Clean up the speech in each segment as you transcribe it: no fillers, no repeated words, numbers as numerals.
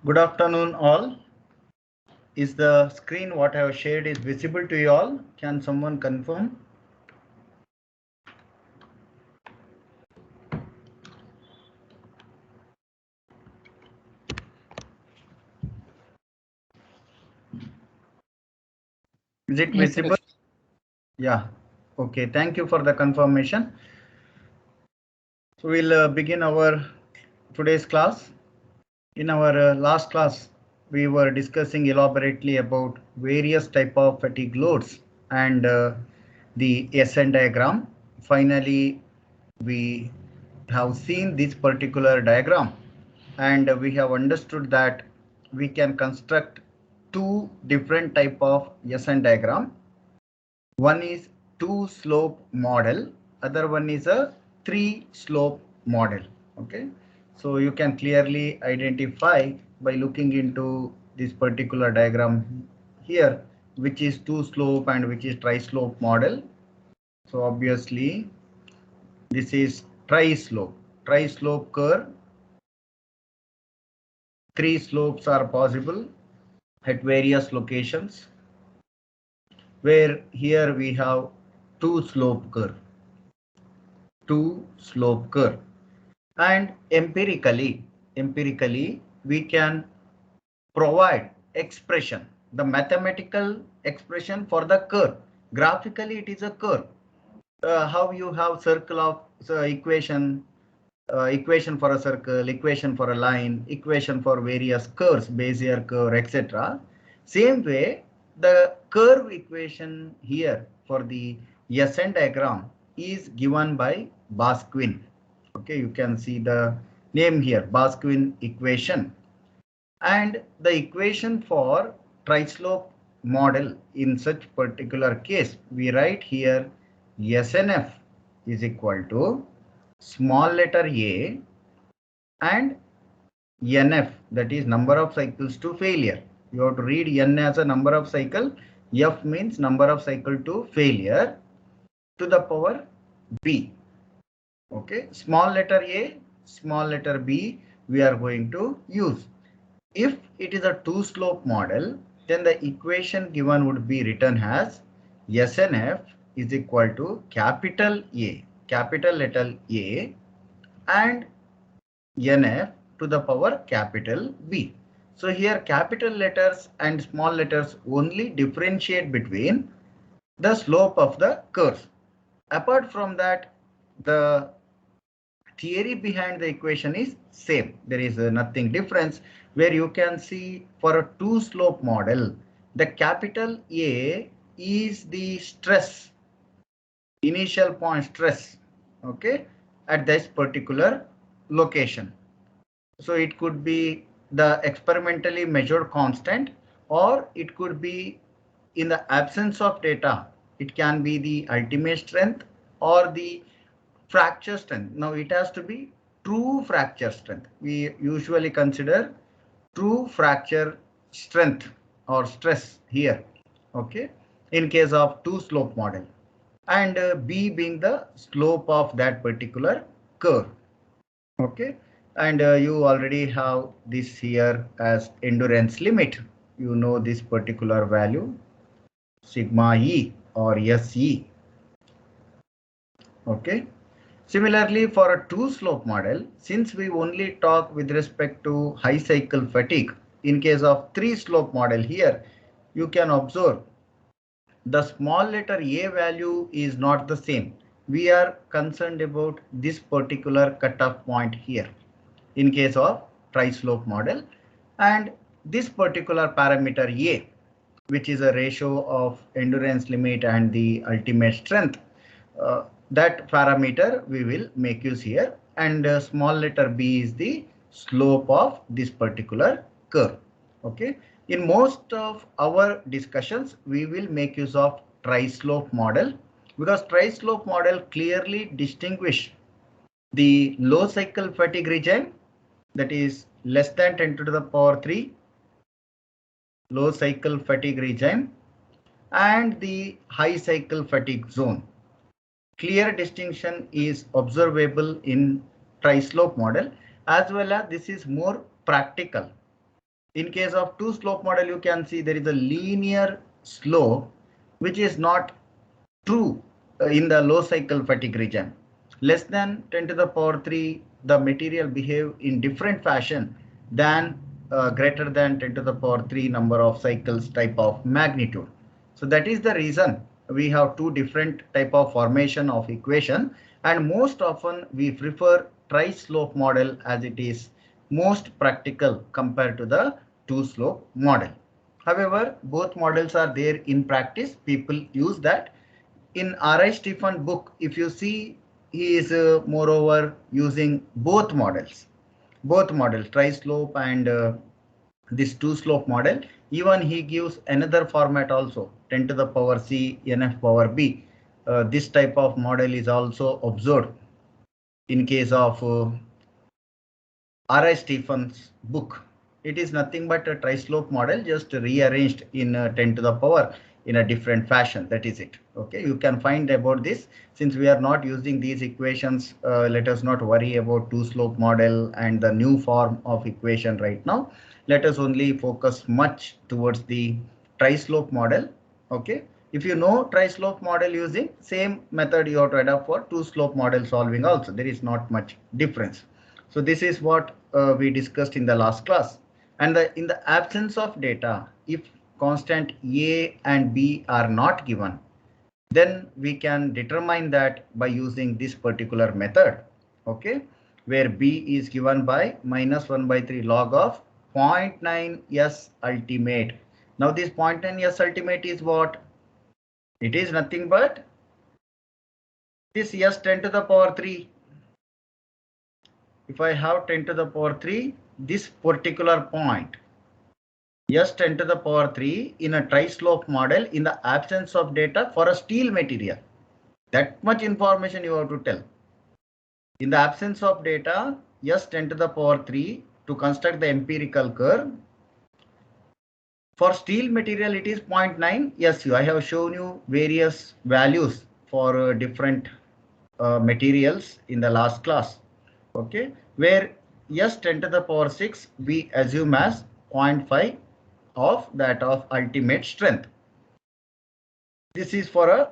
Good afternoon, all. Is the screen what I have shared is visible to you all? Can someone confirm? Is it Yes, visible? Yeah. Okay. Thank you for the confirmation. So we'll begin our today's class. In our last class, we were discussing elaborately about various type of fatigue loads and the SN diagram. Finally, we have seen this particular diagram and we have understood that we can construct two different type of SN diagram. One is two slope model, other one is a three slope model. Okay, so you can clearly identify by looking into this particular diagram here, which is two slope and which is tri slope model. So obviously this is tri slope curve. Three slopes are possible at various locations, where here we have two slope curve and empirically we can provide expression, the mathematical expression for the curve. Graphically it is a curve. How you have circle of equation, equation for a circle, equation for a line, equation for various curves, Bezier curve, etc. Same way, the curve equation here for the SN diagram is given by Basquin. Okay, you can see the name here, Basquin equation. And the equation for tri-slope model in such particular case, we write here SNF is equal to small letter a and NF, that is number of cycles to failure. You have to read N as a number of cycle, F means number of cycle to failure, to the power B. Okay, small letter a, small letter b we are going to use. If it is a two slope model, then the equation given would be written as SNF is equal to capital A, capital letter A, and NF to the power capital B. So here capital letters and small letters only differentiate between the slope of the curve. Apart from that, the theory behind the equation is same. There is nothing difference, where you can see for a two slope model, the capital A is the stress, initial point stress, okay, at this particular location. So it could be the experimentally measured constant, or it could be in the absence of data. It can be the ultimate strength or the fracture strength. Now it has to be true fracture strength. We usually consider true fracture strength or stress here. Okay, in case of two slope model, and B being the slope of that particular curve. Okay, and you already have this here as endurance limit. You know this particular value, sigma E or SE. Okay. Similarly, for a two slope model, since we only talk with respect to high cycle fatigue, in case of three slope model here, you can observe the small letter a value is not the same. We are concerned about this particular cutoff point here in case of tri-slope model, and this particular parameter a, which is a ratio of endurance limit and the ultimate strength, that parameter we will make use here, and small letter b is the slope of this particular curve. Okay, in most of our discussions we will make use of tri-slope model, because tri-slope model clearly distinguish the low cycle fatigue region, that is less than 10 to the power 3, low cycle fatigue region, and the high cycle fatigue zone. Clear distinction is observable in tri-slope model, as well as this is more practical. In case of two slope model, you can see there is a linear slope, which is not true in the low cycle fatigue region. Less than 10 to the power 3, the material behave in different fashion than greater than 10 to the power 3 number of cycles type of magnitude. So that is the reason we have two different type of formation of equation, and most often we prefer tri-slope model as it is most practical compared to the two slope model. However, both models are there in practice. People use that. In R.I. Stephen book, if you see, he is moreover using both models, tri-slope and this two slope model. Even he gives another format also, 10 to the power C, NF power B. This type of model is also observed in case of R.I. Stephen's book. It is nothing but a tri-slope model, just rearranged in 10 to the power in a different fashion. That is it. Okay, you can find about this. Since we are not using these equations, let us not worry about two slope model and the new form of equation right now. Let us only focus much towards the tri-slope model. Okay, if you know tri-slope model, using same method you have to adopt for two slope model solving also. There is not much difference. So this is what we discussed in the last class. And in the absence of data, if constant A and B are not given, then we can determine that by using this particular method, okay, where B is given by -1/3 log of 0.9 S ultimate. Now this 0.9 S ultimate is what? It is nothing but this S 10 to the power 3. If I have 10 to the power 3, this particular point, S 10 to the power 3 in a tri-slope model in the absence of data for a steel material. That much information you have to tell. In the absence of data, S 10 to the power 3 to construct the empirical curve. For steel material, it is 0.9 SU. I have shown you various values for different materials in the last class. Okay, where S 10 to the power 6 we assume as 0.5 of that of ultimate strength. This is for a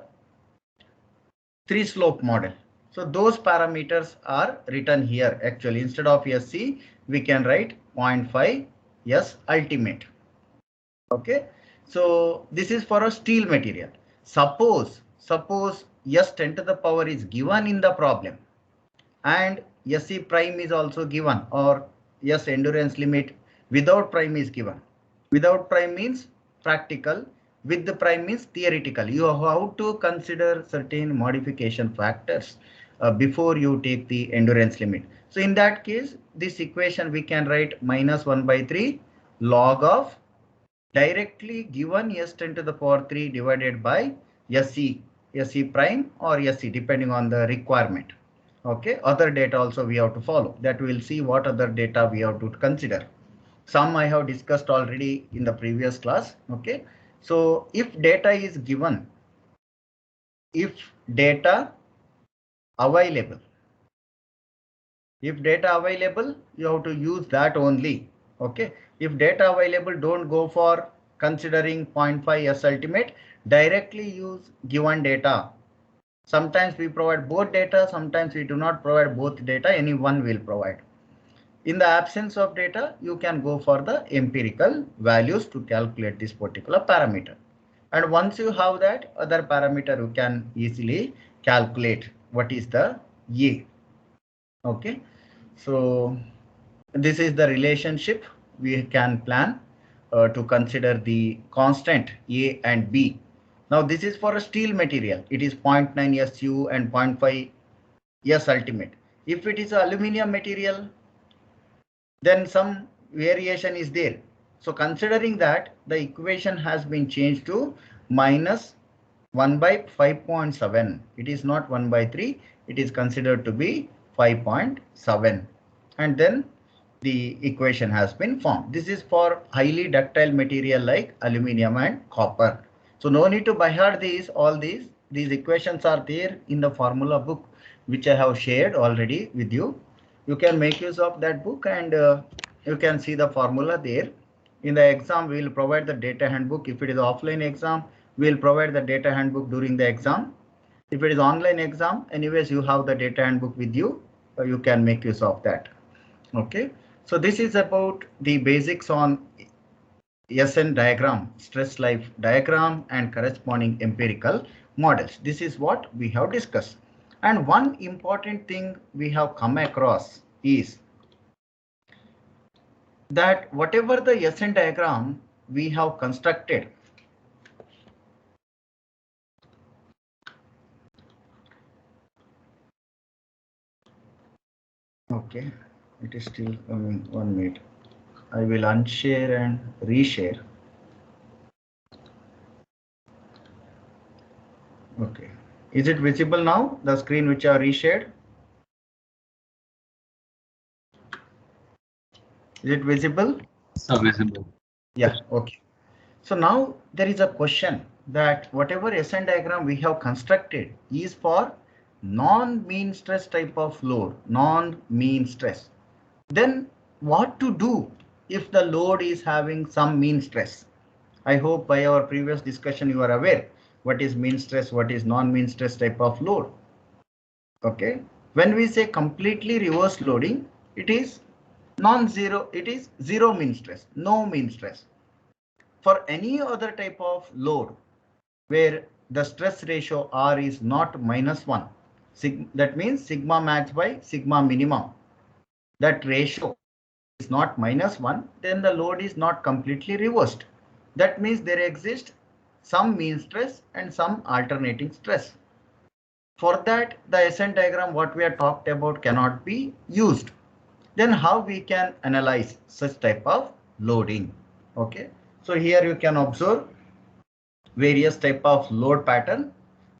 three slope model. So those parameters are written here. Actually, instead of SC, we can write 0.5 S ultimate. Okay, so this is for a steel material. Suppose S 10 to the power is given in the problem, and SC prime is also given, or S endurance limit without prime is given. Without prime means practical, with the prime means theoretical. You have to consider certain modification factors before you take the endurance limit. So in that case, this equation we can write -1/3 log of directly given S 10 to the power 3 divided by SC prime or SC depending on the requirement. Okay, other data also we have to follow. That we'll see what other data we have to consider. Some I have discussed already in the previous class. Okay, so if data is given, if data available, you have to use that only. Okay, if data available, don't go for considering 0.5 S ultimate. Directly use given data. Sometimes we provide both data, sometimes we do not provide both data, any one will provide. In the absence of data, you can go for the empirical values to calculate this particular parameter. And once you have that other parameter, you can easily calculate what is the A. Okay, so this is the relationship we can plan to consider the constant A and B. Now this is for a steel material. It is 0.9 SU and 0.5 S ultimate. If it is aluminum material, then some variation is there. So considering that, the equation has been changed to 1 by 5.7. It is not 1 by 3. It is considered to be 5.7. And then the equation has been formed. This is for highly ductile material like aluminium and copper. So no need to by heart these, all these equations are there in the formula book, which I have shared already with you. You can make use of that book and you can see the formula there. In the exam, we will provide the data handbook. If it is offline exam, we will provide the data handbook during the exam. If it is online exam, anyways, you have the data handbook with you, you can make use of that. Okay, so this is about the basics on SN diagram, stress life diagram and corresponding empirical models. This is what we have discussed. And one important thing we have come across is that whatever the SN diagram we have constructed, okay, it is still coming. 1 minute. I will unshare and reshare. Okay. Is it visible now? The screen which I reshared? Is it visible? So visible. Yeah. Okay. So now there is a question that whatever SN diagram we have constructed is for non-mean stress type of load, non-mean stress. Then what to do if the load is having some mean stress? I hope by our previous discussion you are aware what is mean stress, what is non-mean stress type of load. Okay. When we say completely reverse loading, it is non-zero, it is zero mean stress, no mean stress. For any other type of load where the stress ratio R is not -1, that means sigma max by sigma minimum, that ratio is not -1, then the load is not completely reversed. That means there exists some mean stress and some alternating stress. For that, the SN diagram what we have talked about cannot be used. Then how we can analyze such type of loading? Okay, so here you can observe various type of load pattern.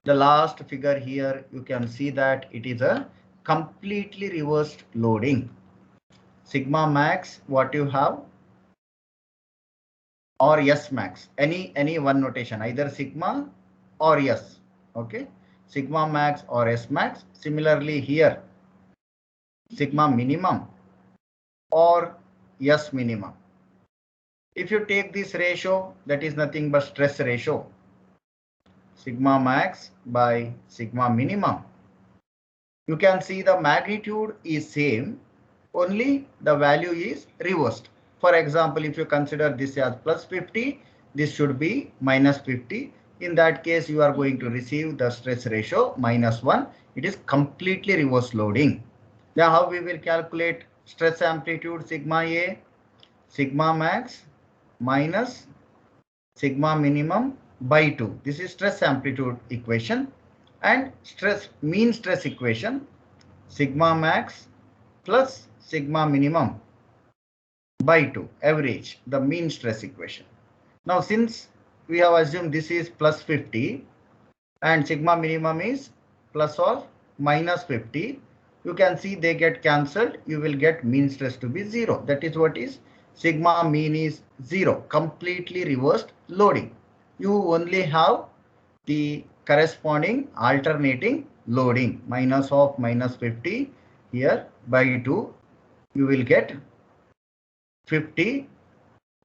The last figure here, you can see that it is a completely reversed loading. Sigma max, what you have, or S max, any one notation, either sigma or S. Okay, sigma max or S max. Similarly here, sigma minimum or S minimum. If you take this ratio, that is nothing but stress ratio, sigma max by sigma minimum. You can see the magnitude is same, only the value is reversed. For example, if you consider this as plus 50, this should be minus 50. In that case, you are going to receive the stress ratio -1. It is completely reverse loading. Now, how we will calculate stress amplitude sigma A? Sigma max minus sigma minimum by 2. This is stress amplitude equation, and mean stress equation, sigma max plus sigma minimum by 2, average, the mean stress equation. Now since we have assumed this is plus 50 and sigma minimum is plus or minus 50, you can see they get cancelled. You will get mean stress to be 0. That is what is sigma mean is 0, completely reversed loading. You only have the corresponding alternating loading, minus of minus 50 here by 2, you will get 50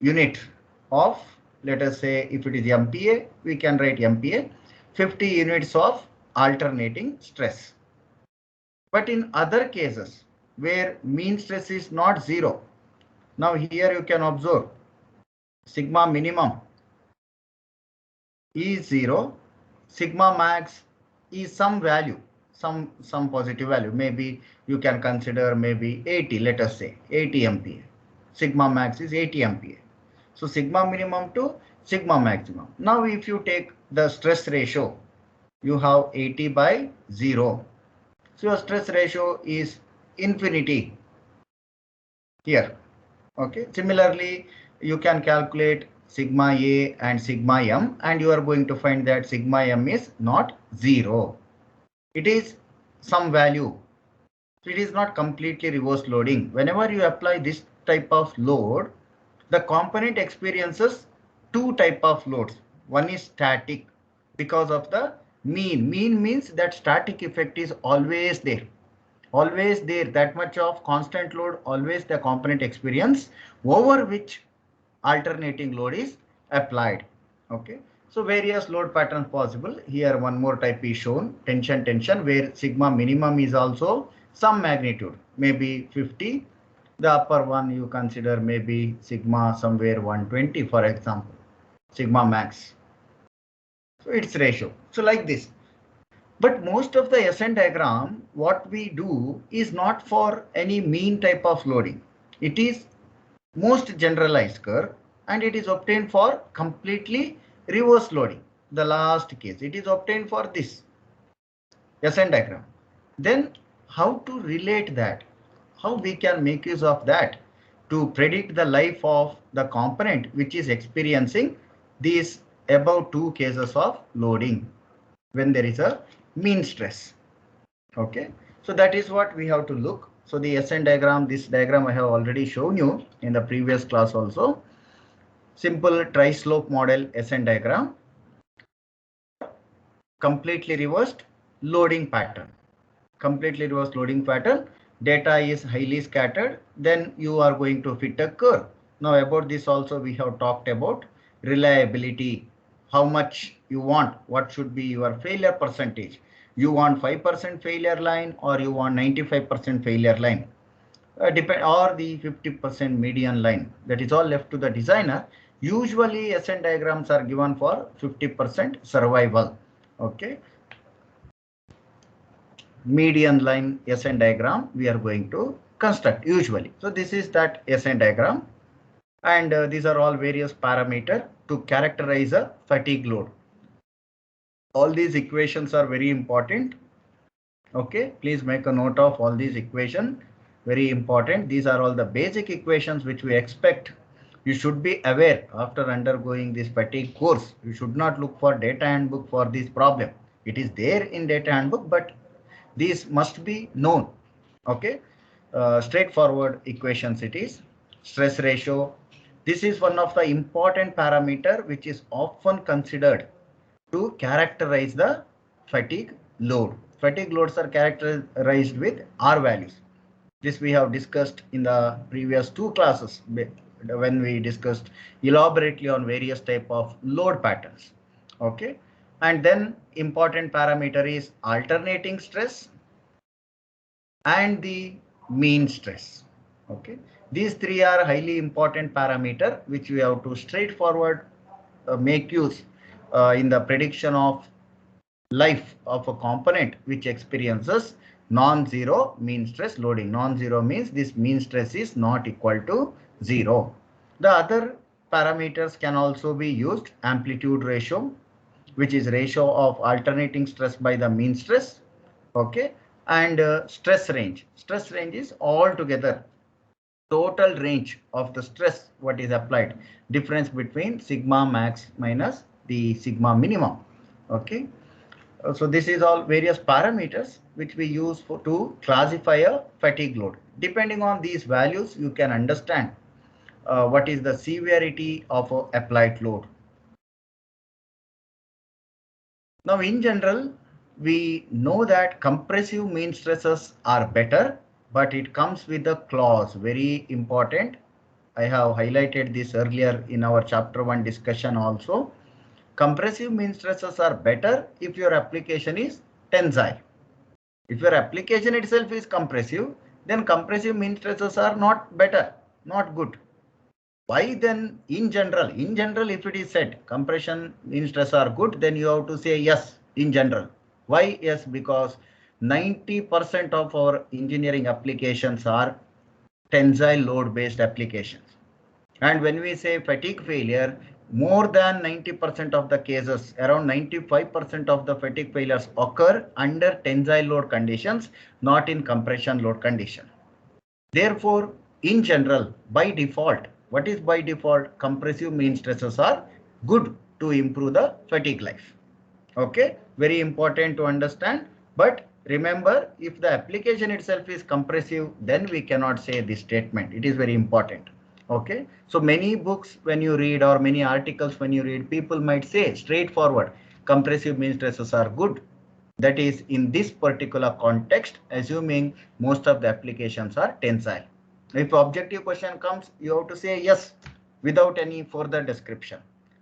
unit of, let us say if it is MPa, we can write MPa, 50 units of alternating stress. But in other cases where mean stress is not 0, now here you can observe sigma minimum is 0, sigma max is some value, some positive value. Maybe you can consider maybe 80, let us say 80 MPa. Sigma max is 80 MPa. So sigma minimum to sigma maximum. Now if you take the stress ratio, you have 80 by 0. So your stress ratio is infinity here. Okay. Similarly, you can calculate sigma A and sigma M, and you are going to find that sigma M is not 0. It is some value. It is not completely reverse loading. Whenever you apply this type of load, the component experiences two type of loads. One is static because of the mean. Mean means that static effect is always there. Always there, that much of constant load, always the component experience over which alternating load is applied. Okay. So various load patterns possible. Here one more type is shown, tension, where sigma minimum is also some magnitude, maybe 50. The upper one you consider maybe sigma somewhere 120, for example, sigma max. So it's ratio. So like this. But most of the SN diagram, what we do is not for any mean type of loading. It is most generalized curve, and it is obtained for completely reverse loading. The last case, it is obtained for this SN diagram. Then how to relate that? How we can make use of that to predict the life of the component which is experiencing these above two cases of loading when there is a mean stress. Okay, so that is what we have to look. So the SN diagram, this diagram I have already shown you in the previous class also. Simple tri-slope model SN diagram, completely reversed loading pattern. Completely reversed loading pattern. Data is highly scattered. Then you are going to fit a curve. Now about this also we have talked about reliability. How much you want? What should be your failure percentage? You want 5% failure line or you want 95% failure line? Depend or the 50% median line. That is all left to the designer. Usually SN diagrams are given for 50% survival. Okay. Median line SN diagram we are going to construct usually. So this is that SN diagram, and these are all various parameters to characterize a fatigue load. All these equations are very important. Okay, please make a note of all these equations. Very important. These are all the basic equations which we expect. You should be aware after undergoing this fatigue course. You should not look for data handbook for this problem. It is there in data handbook, but these must be known. Okay, straightforward equations it is. Stress ratio. This is one of the important parameter which is often considered to characterize the fatigue load. Fatigue loads are characterized with R values. This we have discussed in the previous two classes when we discussed elaborately on various type of load patterns. Okay, and then important parameter is alternating stress and the mean stress. Okay, these three are highly important parameter which we have to straightforward make use in the prediction of life of a component which experiences non-zero mean stress loading. Non-zero means this mean stress is not equal to 0. The other parameters can also be used. Amplitude ratio, which is ratio of alternating stress by the mean stress. Okay, and stress range. Stress range is altogether total range of the stress what is applied, difference between sigma max minus the sigma minimum. Okay, so this is all various parameters which we use to classify a fatigue load. Depending on these values, you can understand what is the severity of a applied load. Now in general, we know that compressive mean stresses are better, but it comes with a clause, very important. I have highlighted this earlier in our chapter 1 discussion also. Compressive mean stresses are better if your application is tensile. If your application itself is compressive, then compressive mean stresses are not better, not good. Why then in general? In general, if it is said compression mean stress are good, then you have to say yes in general. Why yes? Because 90% of our engineering applications are tensile load based applications. And when we say fatigue failure, more than 90% of the cases, around 95% of the fatigue failures occur under tensile load conditions, not in compression load condition. Therefore, in general, by default, What is by default? Compressive mean stresses are good to improve the fatigue life. Okay, very important to understand. But remember, if the application itself is compressive, then we cannot say this statement. It is very important. Okay, so many books when you read or many articles when you read, people might say straightforward, compressive mean stresses are good. That is in this particular context, assuming most of the applications are tensile. If objective question comes, you have to say yes without any further description.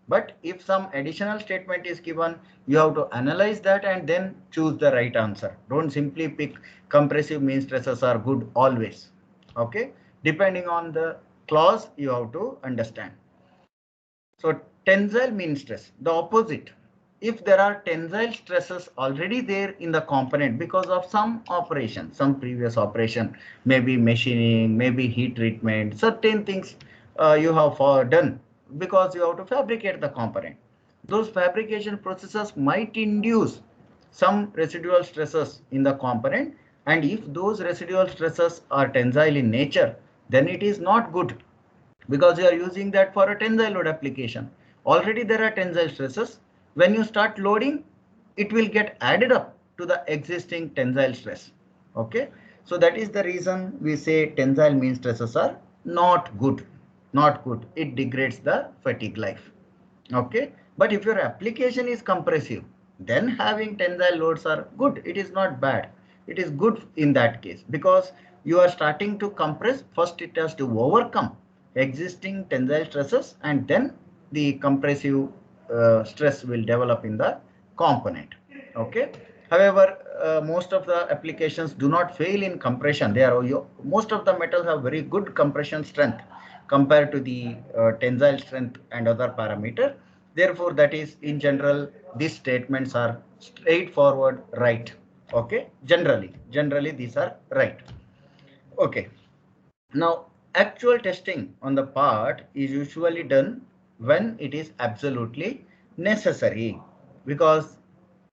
But if some additional statement is given, you have to analyze that and then choose the right answer. Don't simply pick compressive mean stresses are good always. Okay, depending on the clause, you have to understand. So tensile mean stress, the opposite. If there are tensile stresses already there in the component because of some operation, some previous operation, maybe machining, maybe heat treatment, certain things you have done because you have to fabricate the component. Those fabrication processes might induce some residual stresses in the component, and if those residual stresses are tensile in nature, then it is not good because you are using that for a tensile load application. Already there are tensile stresses. When you start loading, it will get added up to the existing tensile stress. Okay, so that is the reason we say tensile mean stresses are not good. Not good. It degrades the fatigue life. Okay, but if your application is compressive, then having tensile loads are good. It is not bad. It is good in that case because you are starting to compress. First, it has to overcome existing tensile stresses, and then the compressive stress will develop in the component. Okay. However, most of the applications do not fail in compression. They are most of the metals have very good compression strength compared to the tensile strength and other parameter. Therefore, that is in general, these statements are straightforward right. Okay, generally these are right. Okay, now actual testing on the part is usually done when it is absolutely necessary, because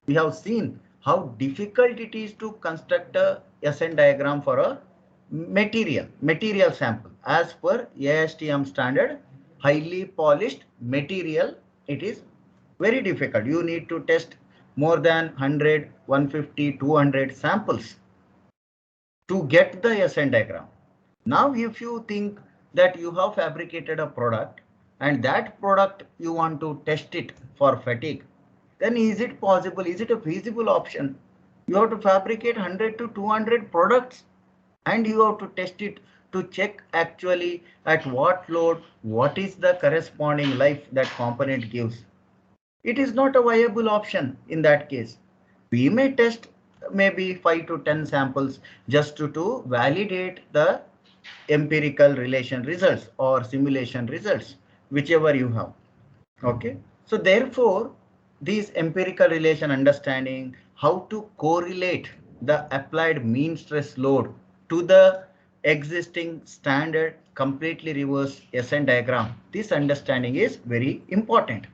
we have seen how difficult it is to construct a SN diagram for a material sample as per ASTM standard. Highly polished material, it is very difficult. You need to test more than 100, 150, 200 samples to get the SN diagram. Now, if you think that you have fabricated a product and that product you want to test it for fatigue, then is it possible? Is it a feasible option? You have to fabricate 100 to 200 products and you have to test it to check actually at what load, what is the corresponding life that component gives. It is not a viable option in that case. We may test maybe 5 to 10 samples just to validate the empirical relation results or simulation results, whichever you have. Okay, so therefore these empirical relation understanding, how to correlate the applied mean stress load to the existing standard completely reversed SN diagram, this understanding is very important.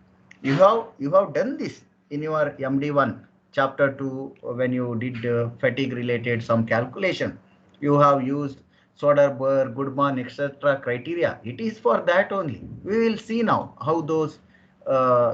You have done this in your MD1 chapter 2 when you did fatigue related some calculation. You have used Soderberg, Goodman, etc. criteria. It is for that only. We will see now how those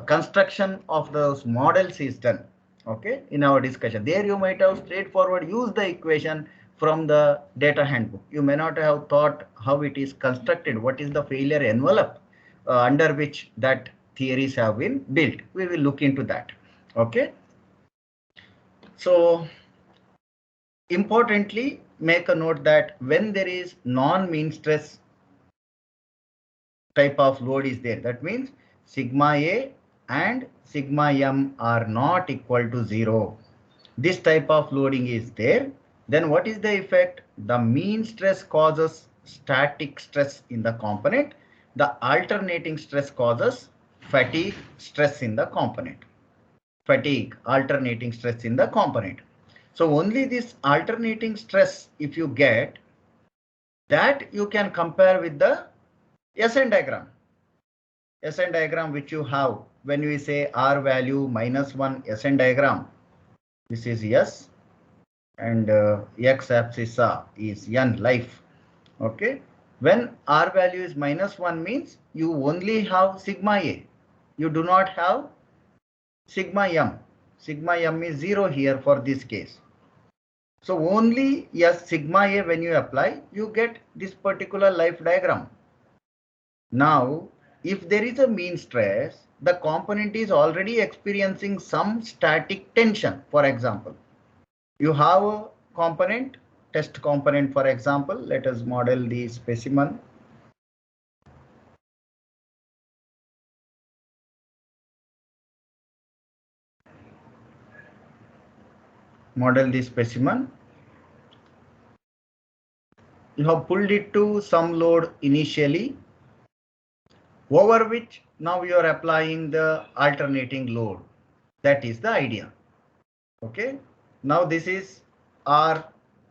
construction of those models is done. Okay, in our discussion, there you might have straightforward use the equation from the data handbook. You may not have thought how it is constructed, what is the failure envelope under which that theories have been built. We will look into that. Okay, so importantly, make a note that when there is non-mean stress type of load is there, that means sigma A and sigma M are not equal to 0. This type of loading is there. Then what is the effect? The mean stress causes static stress in the component. The alternating stress causes fatigue stress in the component. Fatigue, alternating stress in the component. So only this alternating stress, if you get, that you can compare with the SN diagram. SN diagram which you have when we say R value -1 SN diagram. This is S and X abscissa is N life. Okay. When R value is -1 means you only have sigma A. You do not have sigma M. Sigma M is 0 here for this case. So only yes, sigma A when you apply, you get this particular life diagram. Now, if there is a mean stress, the component is already experiencing some static tension. For example, you have a component, test component, for example, let us model the specimen. Model the specimen. You have pulled it to some load initially, over which now you are applying the alternating load. That is the idea. Okay. Now this is R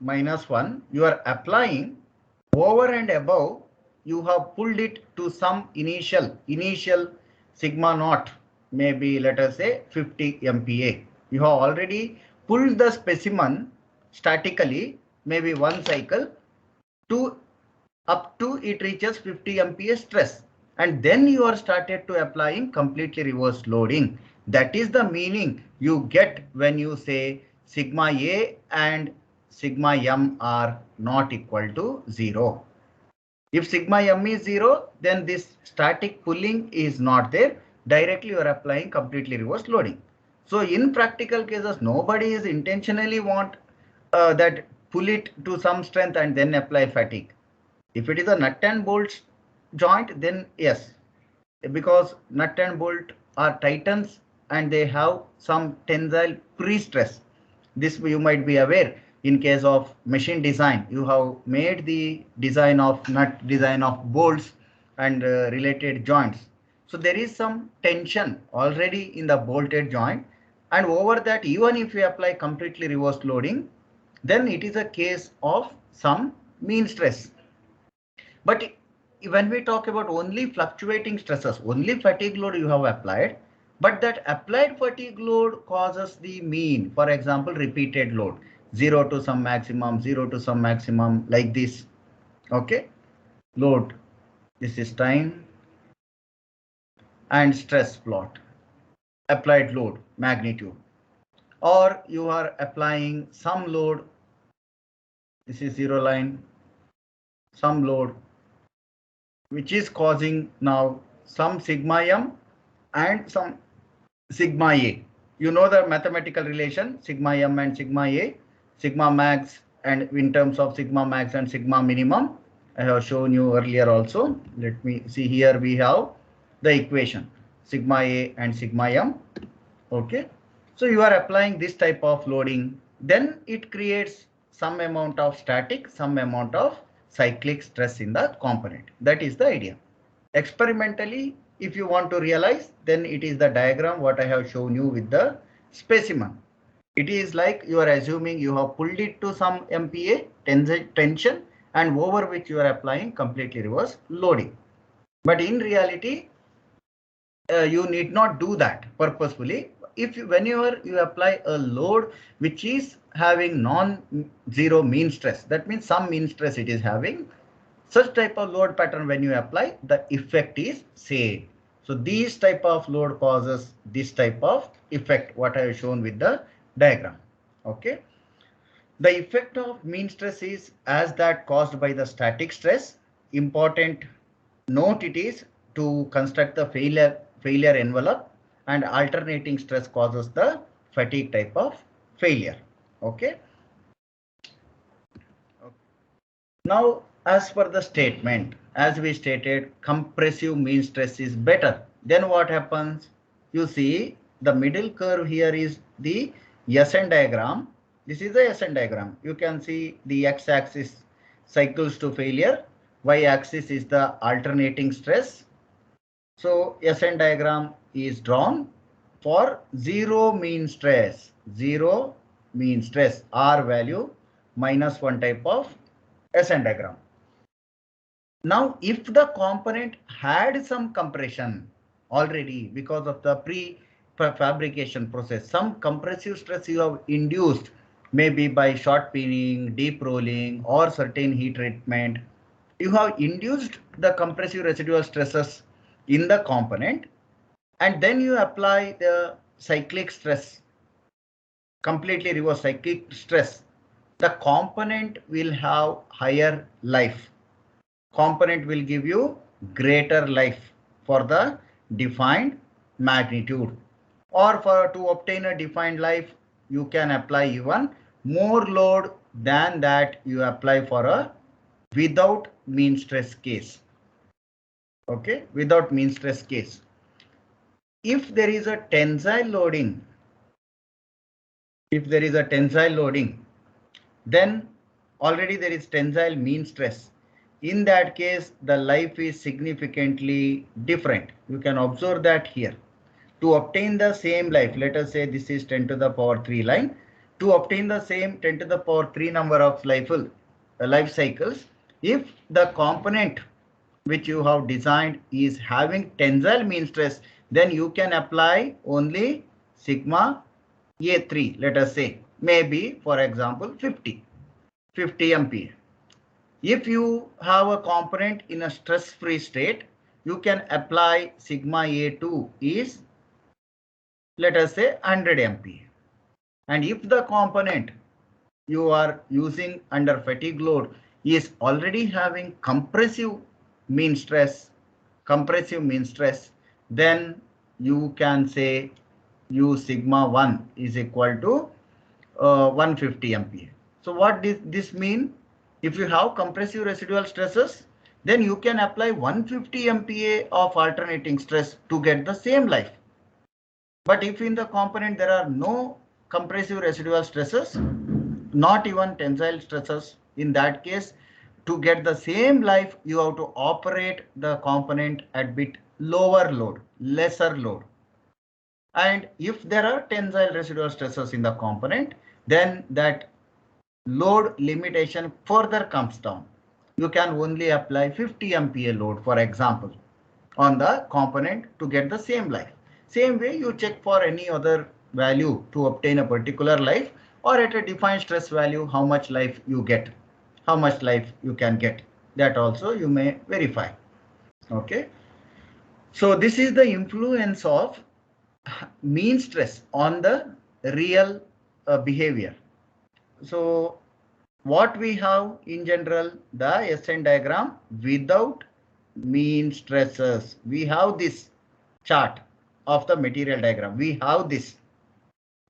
-1. You are applying over and above. You have pulled it to some initial sigma naught, maybe let us say 50 MPa. You have already pulled the specimen statically, maybe one cycle, to up to it reaches 50 MPa stress, and then you are started to applying completely reverse loading. That is the meaning you get when you say sigma A and sigma M are not equal to 0. If sigma M is 0, then this static pulling is not there. Directly you are applying completely reverse loading. So in practical cases, nobody is intentionally want that pull it to some strength and then apply fatigue. If it is a nut and bolt joint, then yes, because nut and bolt are tightens and they have some tensile pre-stress. This you might be aware. In case of machine design, you have made the design of nut, design of bolts and related joints. So there is some tension already in the bolted joint, and over that, even if you apply completely reverse loading, then it is a case of some mean stress. But when we talk about only fluctuating stresses, only fatigue load you have applied, but that applied fatigue load causes the mean. For example, repeated load, 0 to some maximum, 0 to some maximum, like this. Okay, load. This is time and stress plot. Applied load, magnitude. Or you are applying some load. This is 0 line, some load, which is causing now some sigma M and some sigma A. You know the mathematical relation, sigma M and sigma A, sigma max, and in terms of sigma max and sigma minimum, I have shown you earlier also. Let me see, here we have the equation, sigma A and sigma M. Okay. So you are applying this type of loading, then it creates some amount of static, some amount of cyclic stress in the component. That is the idea. Experimentally, if you want to realize, then it is the diagram what I have shown you with the specimen. It is like you are assuming you have pulled it to some MPa tension, and over which you are applying completely reverse loading. But in reality, you need not do that purposefully. If whenever you apply a load which is having non-zero mean stress, that means some mean stress it is having, such type of load pattern, when you apply, the effect is same. So these type of load causes this type of effect, what I have shown with the diagram. Okay. The effect of mean stress is as that caused by the static stress. Important note it is to construct the failure envelope, and alternating stress causes the fatigue type of failure. Okay. Now, as per the statement, as we stated, compressive mean stress is better. Then what happens? You see the middle curve here is the SN diagram. This is the SN diagram. You can see the x-axis cycles to failure. Y-axis is the alternating stress. So SN diagram is drawn for zero mean stress. Zero mean stress, R value -1 type of SN diagram. Now, if the component had some compression already because of the pre-fabrication process, some compressive stress you have induced, maybe by short pinning, deep rolling, or certain heat treatment. you have induced the compressive residual stresses in the component, and then you apply the cyclic stress, completely reverse cyclic stress. The component will have higher life. Component will give you greater life for the defined magnitude, or for to obtain a defined life you can apply even more load than that you apply for a without mean stress case. Okay, without mean stress case. If there is a tensile loading, then already there is tensile mean stress. In that case, the life is significantly different. You can observe that here. To obtain the same life, let us say this is 10 to the power 3 line. To obtain the same 10 to the power 3 number of life cycles, if the component which you have designed is having tensile mean stress, then you can apply only sigma A3, let us say, maybe for example 50 MPa. If you have a component in a stress-free state, you can apply sigma A2 is, let us say, 100 MPa. And if the component you are using under fatigue load is already having compressive mean stress, then you can say U sigma 1 is equal to 150 MPa. So what does this mean? If you have compressive residual stresses, then you can apply 150 MPa of alternating stress to get the same life. But if in the component there are no compressive residual stresses, not even tensile stresses, in that case, to get the same life, you have to operate the component at bit lower load, lesser load. And if there are tensile residual stresses in the component, then that load limitation further comes down. You can only apply 50 MPa load, for example, on the component to get the same life. Same way you check for any other value to obtain a particular life, or at a defined stress value, how much life you get, how much life you can get. That also you may verify. Okay. So this is the influence of mean stress on the real behavior. So what we have in general, the SN diagram without mean stresses. We have this chart of the material diagram. We have this.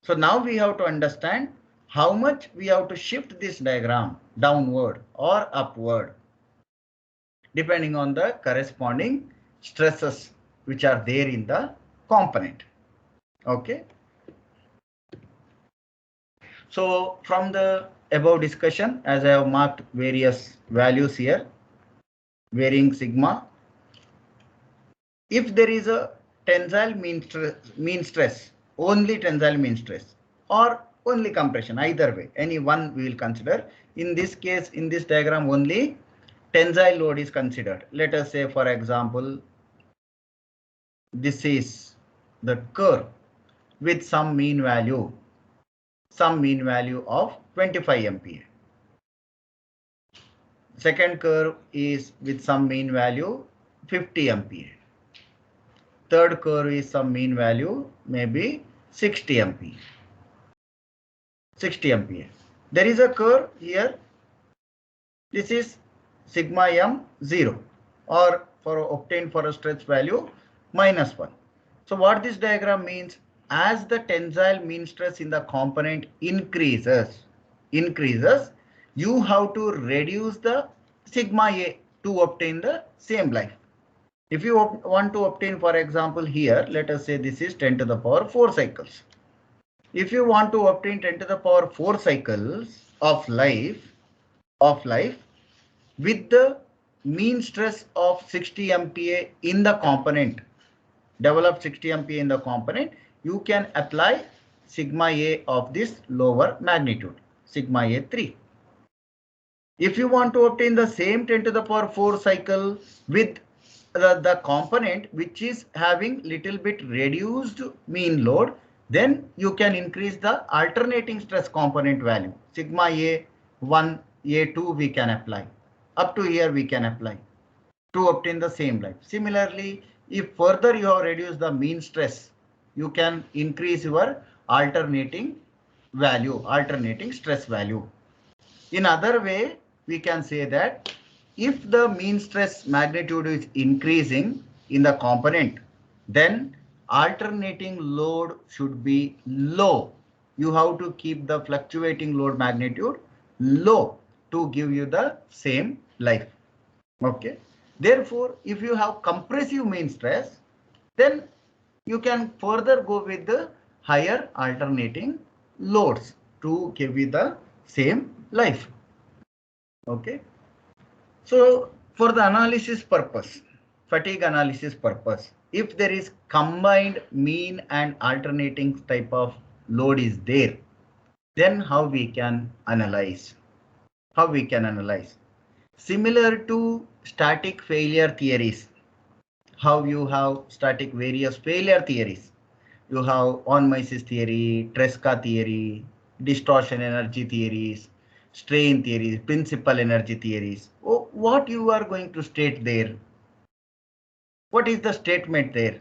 So now we have to understand how much we have to shift this diagram downward or upward, depending on the corresponding stresses which are there in the component. Okay. So from the above discussion, as I have marked various values here, varying sigma. If there is a tensile mean stress, only tensile mean stress, or only compression, either way, any one we will consider. In this case, in this diagram, only tensile load is considered. Let us say, for example, this is the curve with some mean value of 25 MPa. Second curve is with some mean value 50 MPa. Third curve is some mean value, maybe 60 MPa. 60 MPa. There is a curve here. This is sigma m 0, or for obtained for a stress value -1. So what this diagram means, as the tensile mean stress in the component increases, you have to reduce the sigma a to obtain the same life. If you want to obtain, for example, here, let us say this is 10 to the power 4 cycles. If you want to obtain 10 to the power 4 cycles of life with the mean stress of 60 MPa in the component, develop 60 MPa in the component, you can apply sigma a of this lower magnitude, sigma a3. If you want to obtain the same 10 to the power 4 cycle with the component which is having little bit reduced mean load, then you can increase the alternating stress component value. Sigma A1, A2 we can apply. Up to here we can apply to obtain the same life. Similarly, if further you have reduced the mean stress, you can increase your alternating value, alternating stress value. In other way, we can say that if the mean stress magnitude is increasing in the component, then alternating load should be low. You have to keep the fluctuating load magnitude low to give you the same life. Okay. Therefore, if you have compressive mean stress, then you can further go with the higher alternating loads to give you the same life. Okay. So for the analysis purpose, fatigue analysis purpose, if there is combined mean and alternating type of load is there, then how we can analyze? How we can analyze? Similar to static failure theories, how you have static various failure theories. You have on-Mises theory, Tresca theory, distortion energy theories, strain theories, principal energy theories. Oh, what you are going to state there? What is the statement there?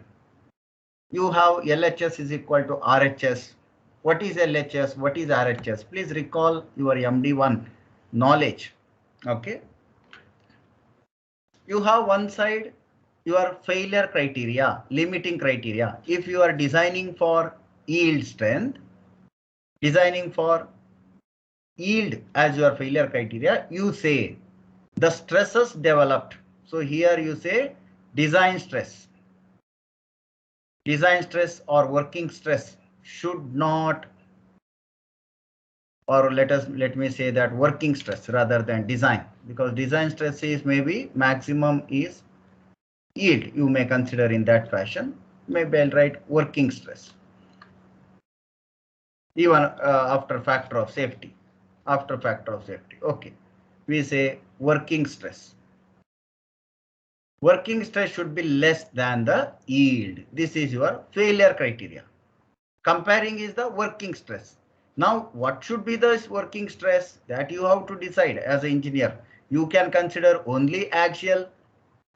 You have LHS is equal to RHS. What is LHS? What is RHS? Please recall your MD1 knowledge. Okay. You have one side your failure criteria, limiting criteria. If you are designing for yield strength, designing for yield as your failure criteria, you say the stresses developed. So here you say design stress or working stress should not, or let me say that working stress rather than design, because design stress is maybe maximum is yield. You may consider in that fashion. Maybe I'll write working stress. Even after factor of safety. After factor of safety. Okay. We say working stress. Working stress should be less than the yield. This is your failure criteria. Comparing is the working stress. Now, what should be the working stress that you have to decide as an engineer? You can consider only axial.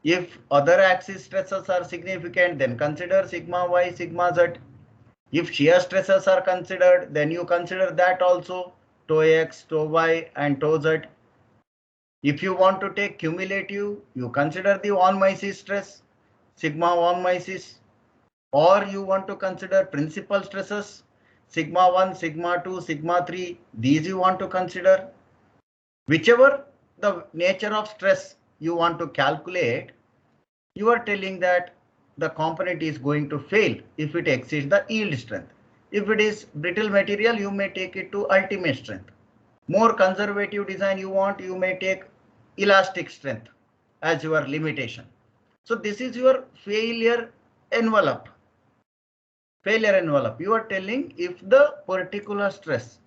If other axis stresses are significant, then consider sigma y, sigma z. If shear stresses are considered, then you consider that also, tau x, tau y, and tau z. If you want to take cumulative, you consider the on-Mises stress, sigma on-Mises, or you want to consider principal stresses, sigma 1, sigma 2, sigma 3, these you want to consider. Whichever the nature of stress you want to calculate, you are telling that the component is going to fail if it exceeds the yield strength. If it is brittle material, you may take it to ultimate strength. More conservative design you want, you may take elastic strength as your limitation. So this is your failure envelope. Failure envelope. You are telling if the particular stress,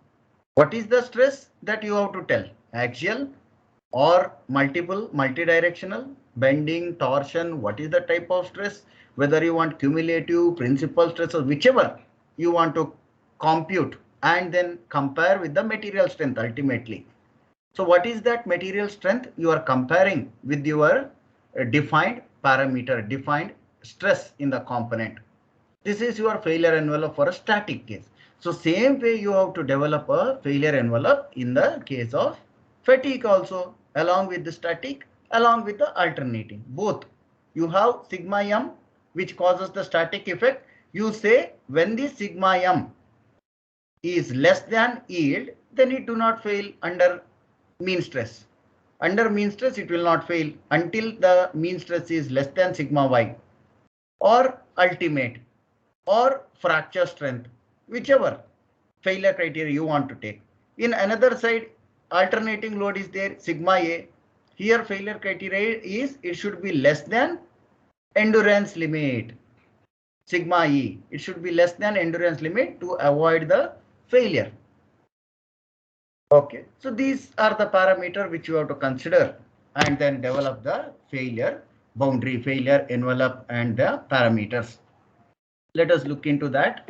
what is the stress that you have to tell? Axial or multiple, multidirectional, bending, torsion, what is the type of stress? Whether you want cumulative, principal stress, or whichever you want to compute and then compare with the material strength ultimately. So what is that material strength? You are comparing with your defined parameter, defined stress in the component. This is your failure envelope for a static case. So same way you have to develop a failure envelope in the case of fatigue also, along with the static, along with the alternating. Both. You have sigma m, which causes the static effect. You say when the sigma m is less than yield, then it do not fail under mean stress. Under mean stress, it will not fail until the mean stress is less than sigma y or ultimate or fracture strength, whichever failure criteria you want to take. In another side, alternating load is there, sigma a. Here failure criteria is it should be less than endurance limit, sigma e. It should be less than endurance limit to avoid the failure. Okay, so these are the parameters which you have to consider and then develop the failure boundary, failure envelope, and the parameters. Let us look into that.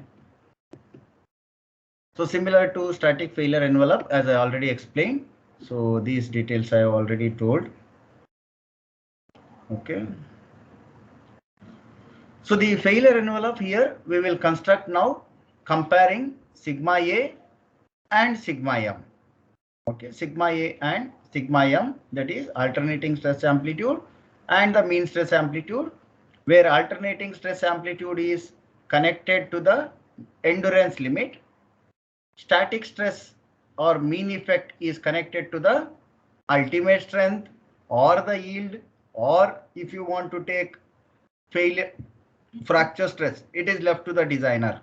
So similar to static failure envelope, as I already explained. So these details I have already told. Okay. So the failure envelope here we will construct now comparing sigma A and sigma m. Okay, sigma A and sigma m, that is alternating stress amplitude and the mean stress amplitude, where alternating stress amplitude is connected to the endurance limit. Static stress or mean effect is connected to the ultimate strength or the yield, or if you want to take failure fracture stress, it is left to the designer.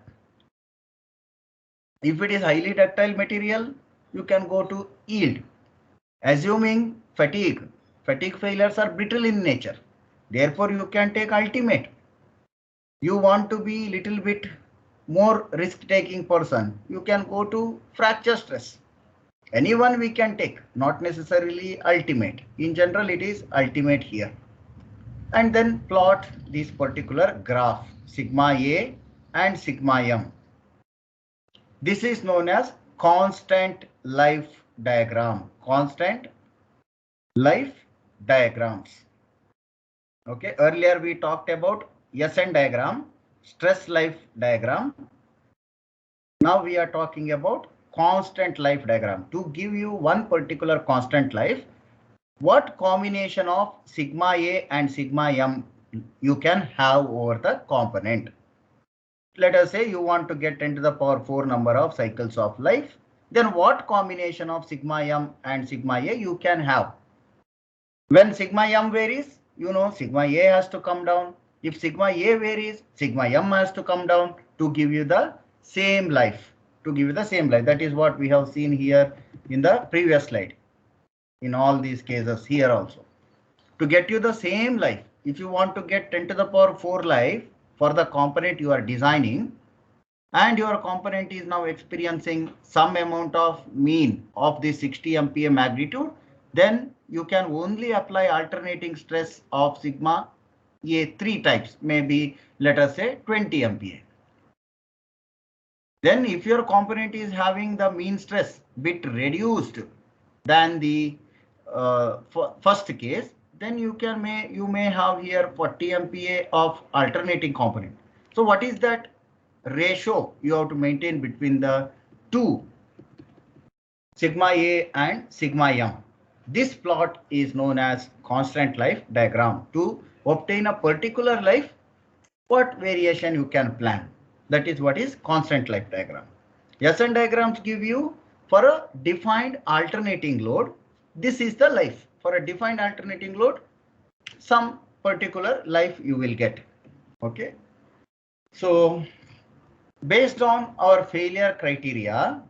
If it is highly ductile material, you can go to yield. Assuming fatigue failures are brittle in nature, therefore you can take ultimate. You want to be little bit more risk taking person, you can go to fracture stress. Anyone we can take, not necessarily ultimate. In general, it is ultimate here. And then plot this particular graph, sigma A and sigma m. This is known as constant life diagram. Constant life diagrams. Okay, earlier we talked about SN diagram, stress life diagram. Now we are talking about constant life diagram. To give you one particular constant life, what combination of sigma A and sigma m you can have over the component? Let us say you want to get 10 to the power 4 number of cycles of life. Then what combination of sigma m and sigma A you can have? When sigma m varies, you know sigma A has to come down. If sigma A varies, sigma m has to come down to give you the same life. That is what we have seen here in the previous slide. In all these cases here also. To get you the same life, if you want to get 10 to the power 4 life for the component you are designing, and your component is now experiencing some amount of mean of the 60 MPa magnitude, then you can only apply alternating stress of sigma A 3 types, maybe let us say 20 MPa. Then if your component is having the mean stress bit reduced than the first case, then you may have here 40 MPa of alternating component. So what is that ratio you have to maintain between the two, sigma A and sigma m? This plot is known as constant life diagram. To obtain a particular life, what variation you can plan? That is what is constant life diagram. SN diagrams give you for a defined alternating load. This is the life. For a defined alternating load, some particular life you will get. Okay. So based on our failure criteria,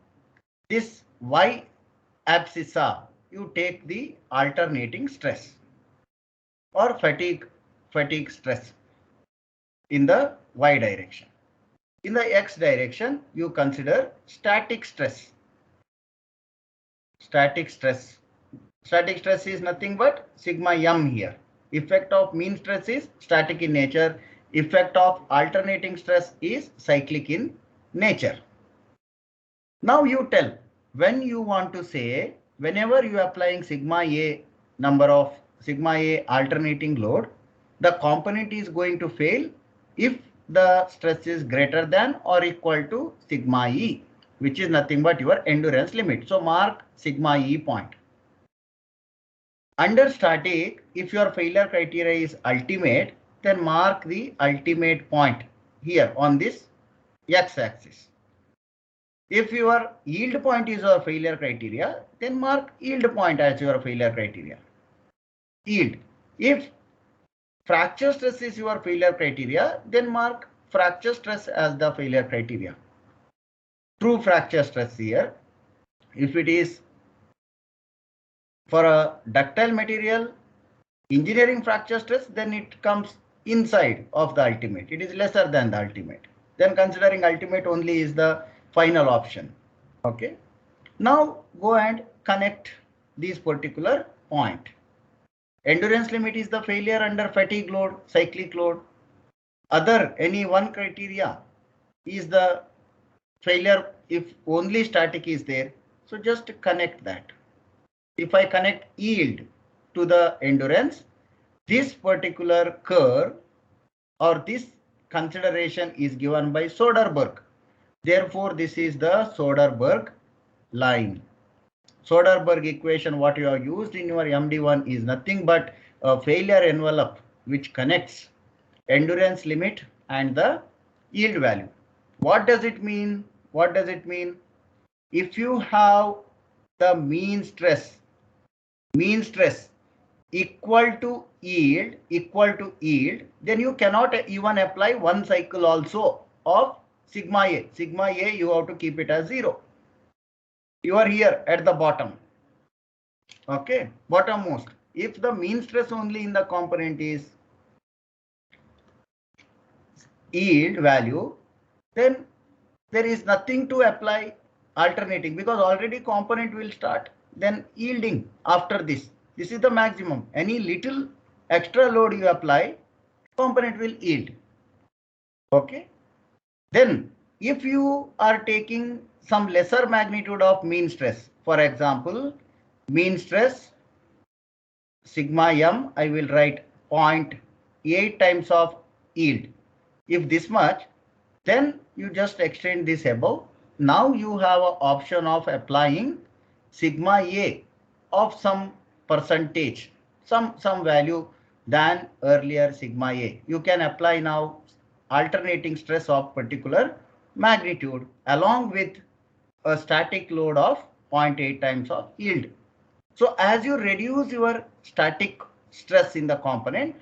this Y abscissa, you take the alternating stress or fatigue stress in the Y direction. In the X direction, you consider static stress. Static stress is nothing but sigma m here. Effect of mean stress is static in nature. Effect of alternating stress is cyclic in nature. Now you tell, when you want to say, whenever you are applying sigma A number of sigma A alternating load, the component is going to fail if the stress is greater than or equal to sigma E, which is nothing but your endurance limit. So mark sigma E point. Under static, if your failure criteria is ultimate, then mark the ultimate point here on this x-axis. If your yield point is your failure criteria, then mark yield point as your failure criteria. Yield. If fracture stress is your failure criteria, then mark fracture stress as the failure criteria. True fracture stress here, if it is for a ductile material, engineering fracture stress, then it comes inside of the ultimate. It is lesser than the ultimate. Then considering ultimate only is the final option. Okay. Now go and connect this particular point. Endurance limit is the failure under fatigue load, cyclic load. Other any one criteria is the failure if only static is there. So just connect that. If I connect yield to the endurance, This particular curve or this consideration is given by Soderberg. Therefore, this is the Soderberg line. Soderberg equation, what you have used in your MD1 is nothing but a failure envelope which connects endurance limit and the yield value. What does it mean? What does it mean? If you have the mean stress equal to yield, then you cannot even apply one cycle also of sigma A. Sigma A, you have to keep it as 0. You are here at the bottom. Okay, bottommost. If the mean stress only in the component is yield value, then there is nothing to apply alternating, because already component will start then yielding after this. This is the maximum. Any little extra load you apply, component will yield. Okay. Then if you are taking some lesser magnitude of mean stress, for example, mean stress sigma m, I will write 0.8 times of yield. If this much, then you just extend this above. Now you have an option of applying sigma A of some percentage, some value than earlier sigma A. You can apply now alternating stress of particular magnitude along with a static load of 0.8 times of yield. So as you reduce your static stress in the component,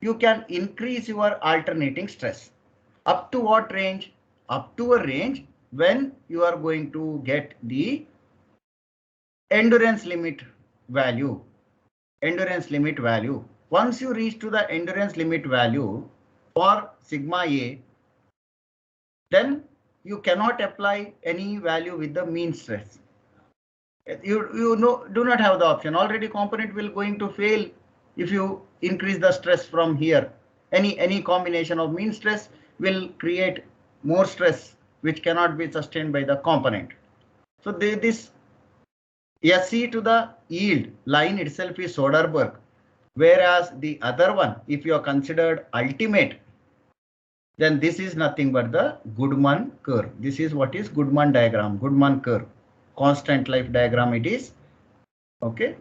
you can increase your alternating stress. Up to what range? Up to a range when you are going to get the endurance limit value. Endurance limit value. Once you reach to the endurance limit value for sigma A, then you cannot apply any value with the mean stress. You know, do not have the option. Already component will going to fail if you increase the stress from here. Any combination of mean stress will create more stress which cannot be sustained by the component. So this SC to the yield line itself is Soderberg, whereas the other one, if you are considered ultimate, then this is nothing but the Goodman curve. This is what is Goodman diagram, Goodman curve, constant life diagram it is. Okay.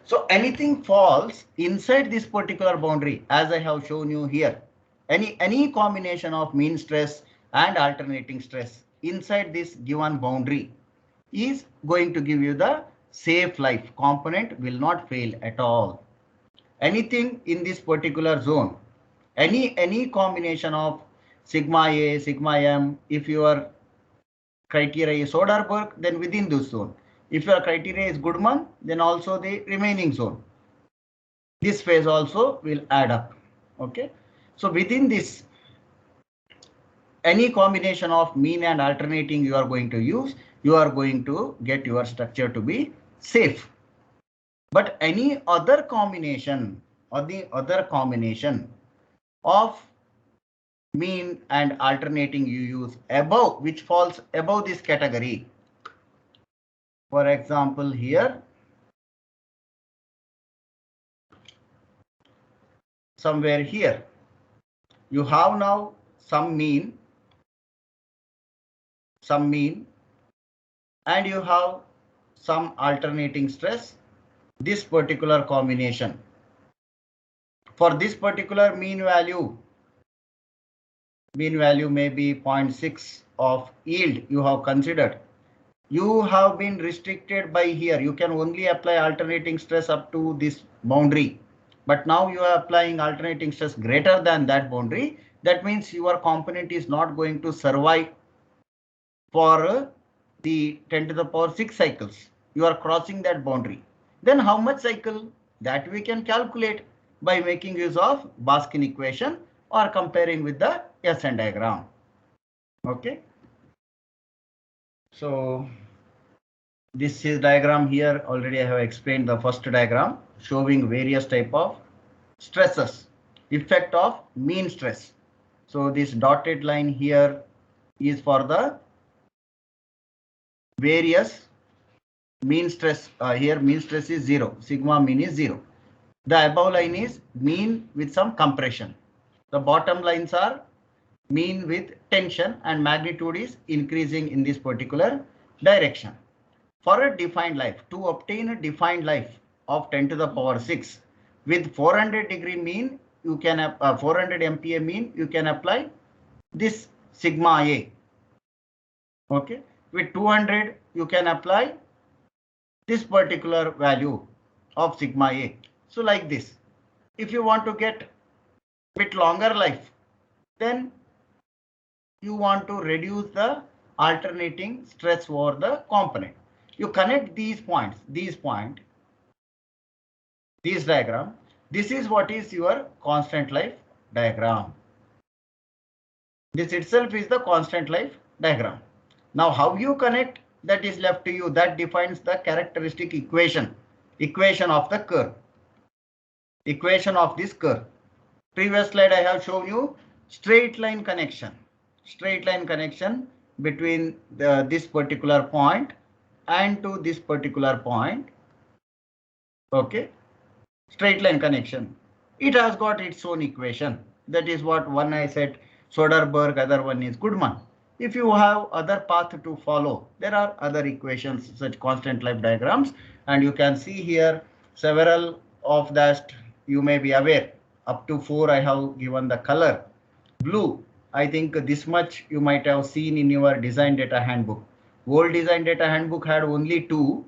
So anything falls inside this particular boundary, as I have shown you here, any combination of mean stress and alternating stress inside this given boundary is going to give you the safe life. Component will not fail at all. Anything in this particular zone, any combination of sigma A, sigma m, if your criteria is Soderberg, then within this zone. If your criteria is Goodman, then also the remaining zone. This phase also will add up. Okay. So within this, any combination of mean and alternating you are going to use, you are going to get your structure to be safe. But any other combination or the other combination of mean and alternating you use above, which falls above this category. For example, here somewhere here you have now some mean, and you have some alternating stress. This particular combination, for this particular mean value may be 0.6 of yield you have considered. You have been restricted by here. You can only apply alternating stress up to this boundary. But now you are applying alternating stress greater than that boundary. That means your component is not going to survive for the 10 to the power 6 cycles. You are crossing that boundary. Then how much cycle? That we can calculate by making use of Baskin equation or comparing with the SN diagram. Okay. So this is diagram here. Already I have explained the first diagram showing various type of stresses, effect of mean stress. So this dotted line here is for the various mean stress. Here mean stress is 0. Sigma mean is 0. The above line is mean with some compression. The bottom lines are mean with tension, and magnitude is increasing in this particular direction. For a defined life, to obtain a defined life of 10 to the power 6 with 400-degree mean, you can 400 MPa mean, you can apply this sigma A. Okay, with 200 you can apply this particular value of sigma A. So like this, if you want to get bit longer life, then you want to reduce the alternating stress over the component. You connect these points, this diagram. This is what is your constant life diagram. This itself is the constant life diagram. Now how you connect, that is left to you. That defines the characteristic equation of the curve, equation of this curve. Previous slide I have shown you straight line connection between this particular point and to this particular point. Okay, straight line connection. It has got its own equation. That is what one I said Soderberg, other one is Goodman. If you have other path to follow, there are other equations such constant life diagrams, and you can see here several of that you may be aware. Up to 4 I have given the color blue. I think this much you might have seen in your design data handbook. Old design data handbook had only 2.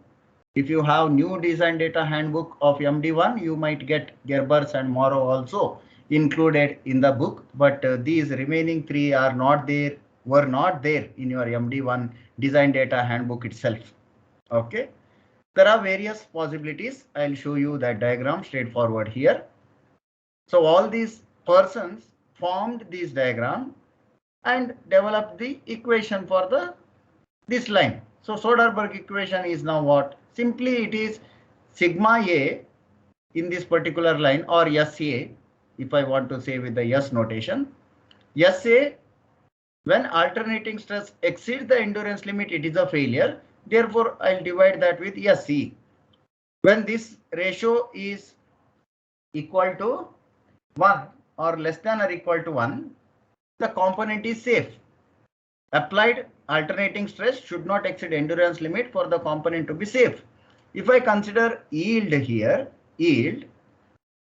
If you have new design data handbook of MD1, you might get Gerbers and Morrow also included in the book, but these remaining 3 are not there, were not there in your MD1 design data handbook itself. Okay, there are various possibilities. I'll show you that diagram straightforward here. So all these persons formed this diagram and developed the equation for this line. So Soderberg equation is now what? Simply it is sigma A in this particular line, or SA, if I want to say with the S notation. SA, when alternating stress exceeds the endurance limit, it is a failure. Therefore, I'll divide that with SE. When this ratio is equal to 1 or less than or equal to 1, the component is safe. Applied alternating stress should not exceed endurance limit for the component to be safe. If I consider yield here,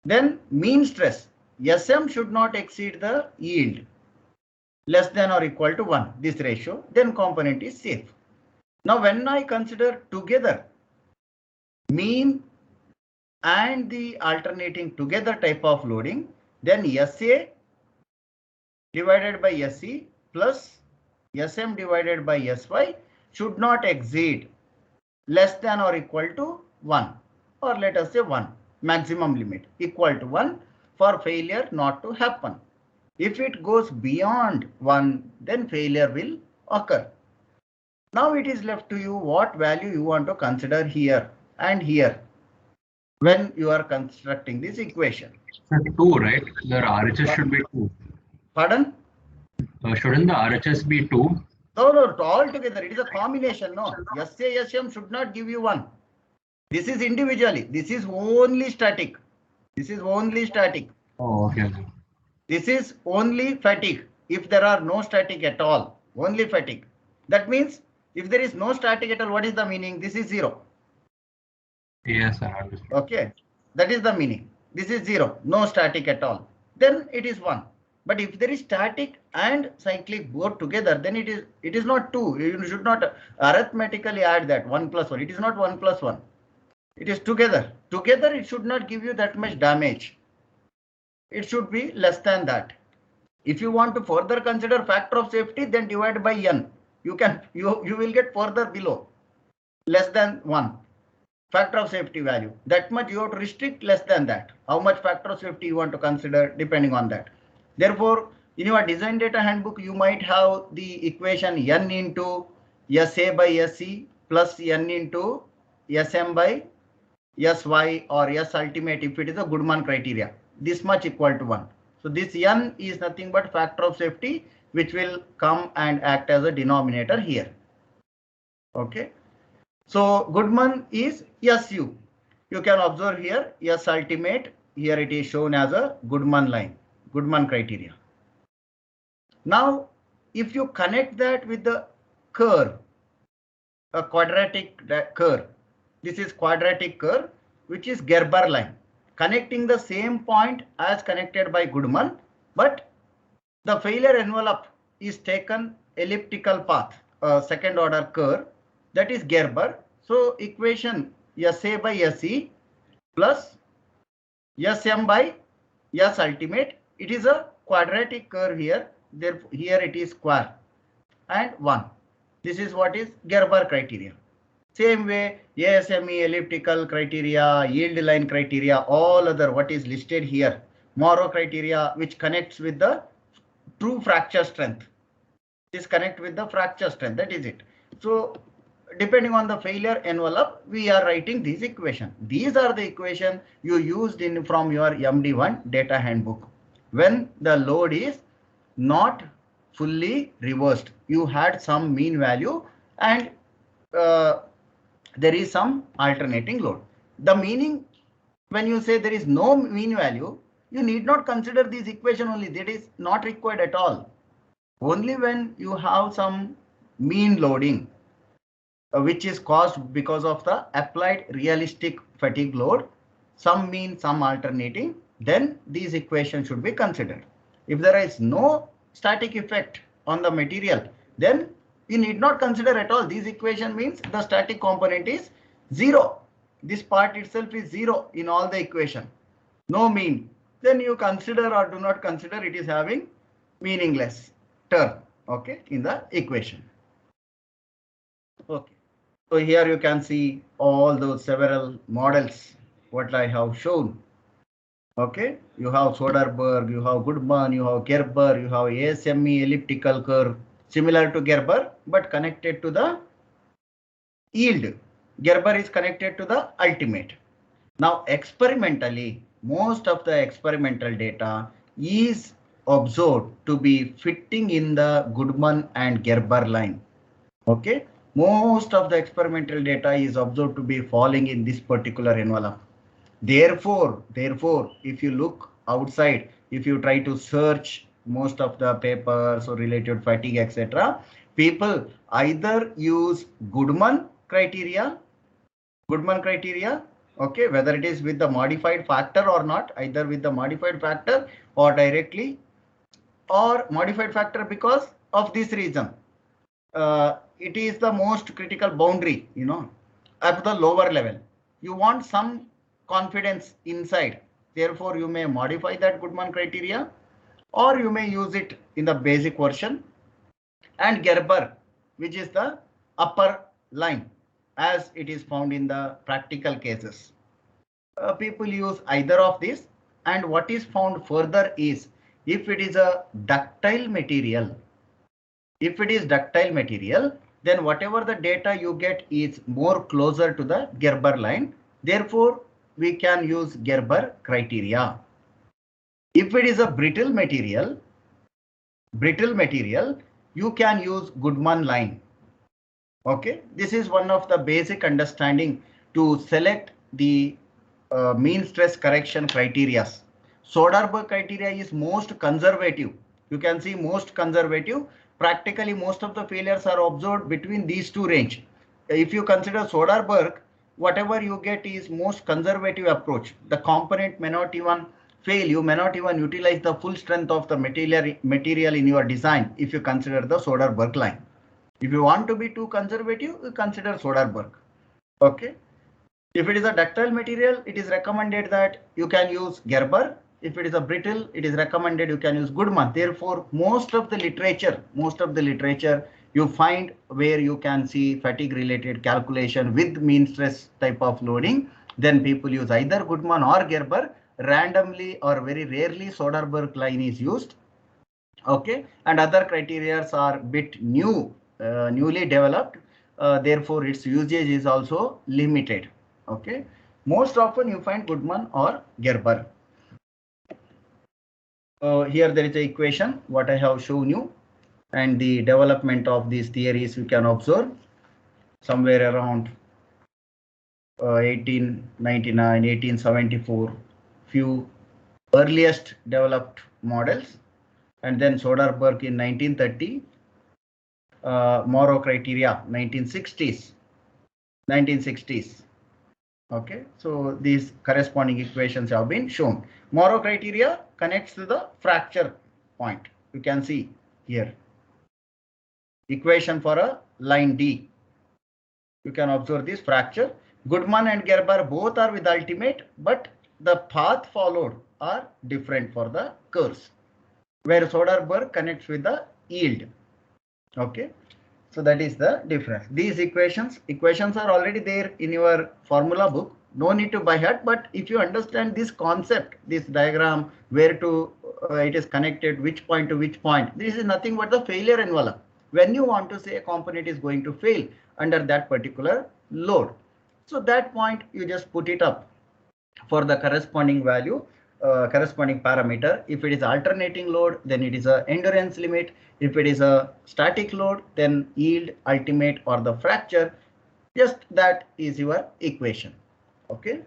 then mean stress, SM should not exceed the yield, less than or equal to 1, this ratio, then component is safe. Now when I consider together mean and the alternating together type of loading, then SA divided by SE plus SM divided by SY should not exceed less than or equal to 1, or let us say 1, maximum limit equal to 1 for failure not to happen. If it goes beyond 1, then failure will occur. Now it is left to you what value you want to consider here and here when you are constructing this equation. 2, right? The RHS should be 2. Pardon? Shouldn't the RHS be 2? No, all together. It is a combination. No, SM should not give you 1. This is individually. This is only static. Oh, okay. This is only fatigue. If there are no static at all, only fatigue. That means if there is no static at all, what is the meaning? This is 0. Yes, I understand. Okay, that is the meaning. This is 0, no static at all. Then it is 1. But if there is static and cyclic both together, then it is not 2. You should not arithmetically add that 1 plus 1. It is not 1 plus 1. It is together. Together it should not give you that much damage. It should be less than that. If you want to further consider factor of safety, then divide by n. You will get further below less than 1. Factor of safety value, that much you have to restrict, less than that. How much factor of safety you want to consider depending on that. Therefore, in your design data handbook, you might have the equation n into SA by SE plus n into SM by SY or S ultimate if it is a Goodman criteria. This much equal to 1. So this n is nothing but factor of safety which will come and act as a denominator here. Okay. So Goodman is SU. You can observe here S ultimate here it is shown as a Goodman line, Goodman criteria. Now, if you connect that with the curve, a quadratic curve, this is quadratic curve, which is Gerber line, connecting the same point as connected by Goodman, but the failure envelope is taken elliptical path, second order curve, that is Gerber. So equation SA by SE plus SM by S ultimate, it is a quadratic curve here, therefore here it is square and 1. This is what is Gerber criteria. Same way, ASME elliptical criteria, yield line criteria, all other what is listed here, Morrow criteria, which connects with the true fracture strength. This connect with the fracture strength, that is it. So depending on the failure envelope, we are writing this equation. These are the equation you used in from your MD1 data handbook. When the load is not fully reversed, you had some mean value and there is some alternating load. The meaning, when you say there is no mean value, you need not consider this equation only. That is not required at all. Only when you have some mean loading, which is caused because of the applied realistic fatigue load, some mean, some alternating, then these equations should be considered. If there is no static effect on the material, then you need not consider at all. This equation means the static component is 0. This part itself is 0 in all the equation. No mean. Then you consider or do not consider, it is having meaningless term, okay, in the equation. Okay. So here you can see all those several models what I have shown. Okay, you have Soderberg, you have Goodman, you have Gerber, you have ASME elliptical curve, similar to Gerber, but connected to the yield. Gerber is connected to the ultimate. Now, experimentally, most of the experimental data is observed to be fitting in the Goodman and Gerber line. Okay, most of the experimental data is observed to be falling in this particular envelope. Therefore, if you look outside, if you try to search most of the papers or related fatigue, etc., people either use Goodman criteria, okay, whether it is with the modified factor or not, either with the modified factor or directly, or modified factor because of this reason. It is the most critical boundary, you know, at the lower level. You want some confidence inside. Therefore, you may modify that Goodman criteria, or you may use it in the basic version. And Gerber, which is the upper line, as it is found in the practical cases. People use either of these. And what is found further is, if it is a ductile material, then whatever the data you get is more closer to the Gerber line. Therefore, we can use Gerber criteria. If it is a brittle material, you can use Goodman line. Okay, this is one of the basic understanding to select the mean stress correction criteria. Soderberg criteria is most conservative. You can see most conservative. Practically, most of the failures are observed between these two range. If you consider Soderberg, whatever you get is most conservative approach. The component may not even fail. You may not even utilize the full strength of the material in your design if you consider the Soderberg line. If you want to be too conservative, you consider Soderberg. Okay. If it is a ductile material, it is recommended that you can use Gerber. If it is a brittle, it is recommended you can use Goodman. Therefore, most of the literature you find where you can see fatigue related calculation with mean stress type of loading, then people use either Goodman or Gerber. Randomly or very rarely Soderberg line is used. Okay, and other criteria are bit newly developed. Therefore, its usage is also limited. Okay, most often you find Goodman or Gerber. Here there is an equation what I have shown you, and the development of these theories you can observe somewhere around 1899, 1874. few earliest developed models, and then Soderberg in 1930, Morrow criteria 1960s. Okay, so these corresponding equations have been shown. Morrow criteria connects to the fracture point. You can see here. Equation for a line D. You can observe this fracture. Goodman and Gerber both are with ultimate, but the path followed are different for the curves, where Soderberg connects with the yield. Okay, so that is the difference. These equations are already there in your formula book. No need to by heart, but if you understand this concept, this diagram, where to it is connected, which point to which point, this is nothing but the failure envelope. When you want to say a component is going to fail under that particular load, so that point you just put it up for the corresponding value, corresponding parameter. If it is alternating load, then it is a endurance limit. If it is a static load, then yield, ultimate, or the fracture. Just that is your equation. Okay.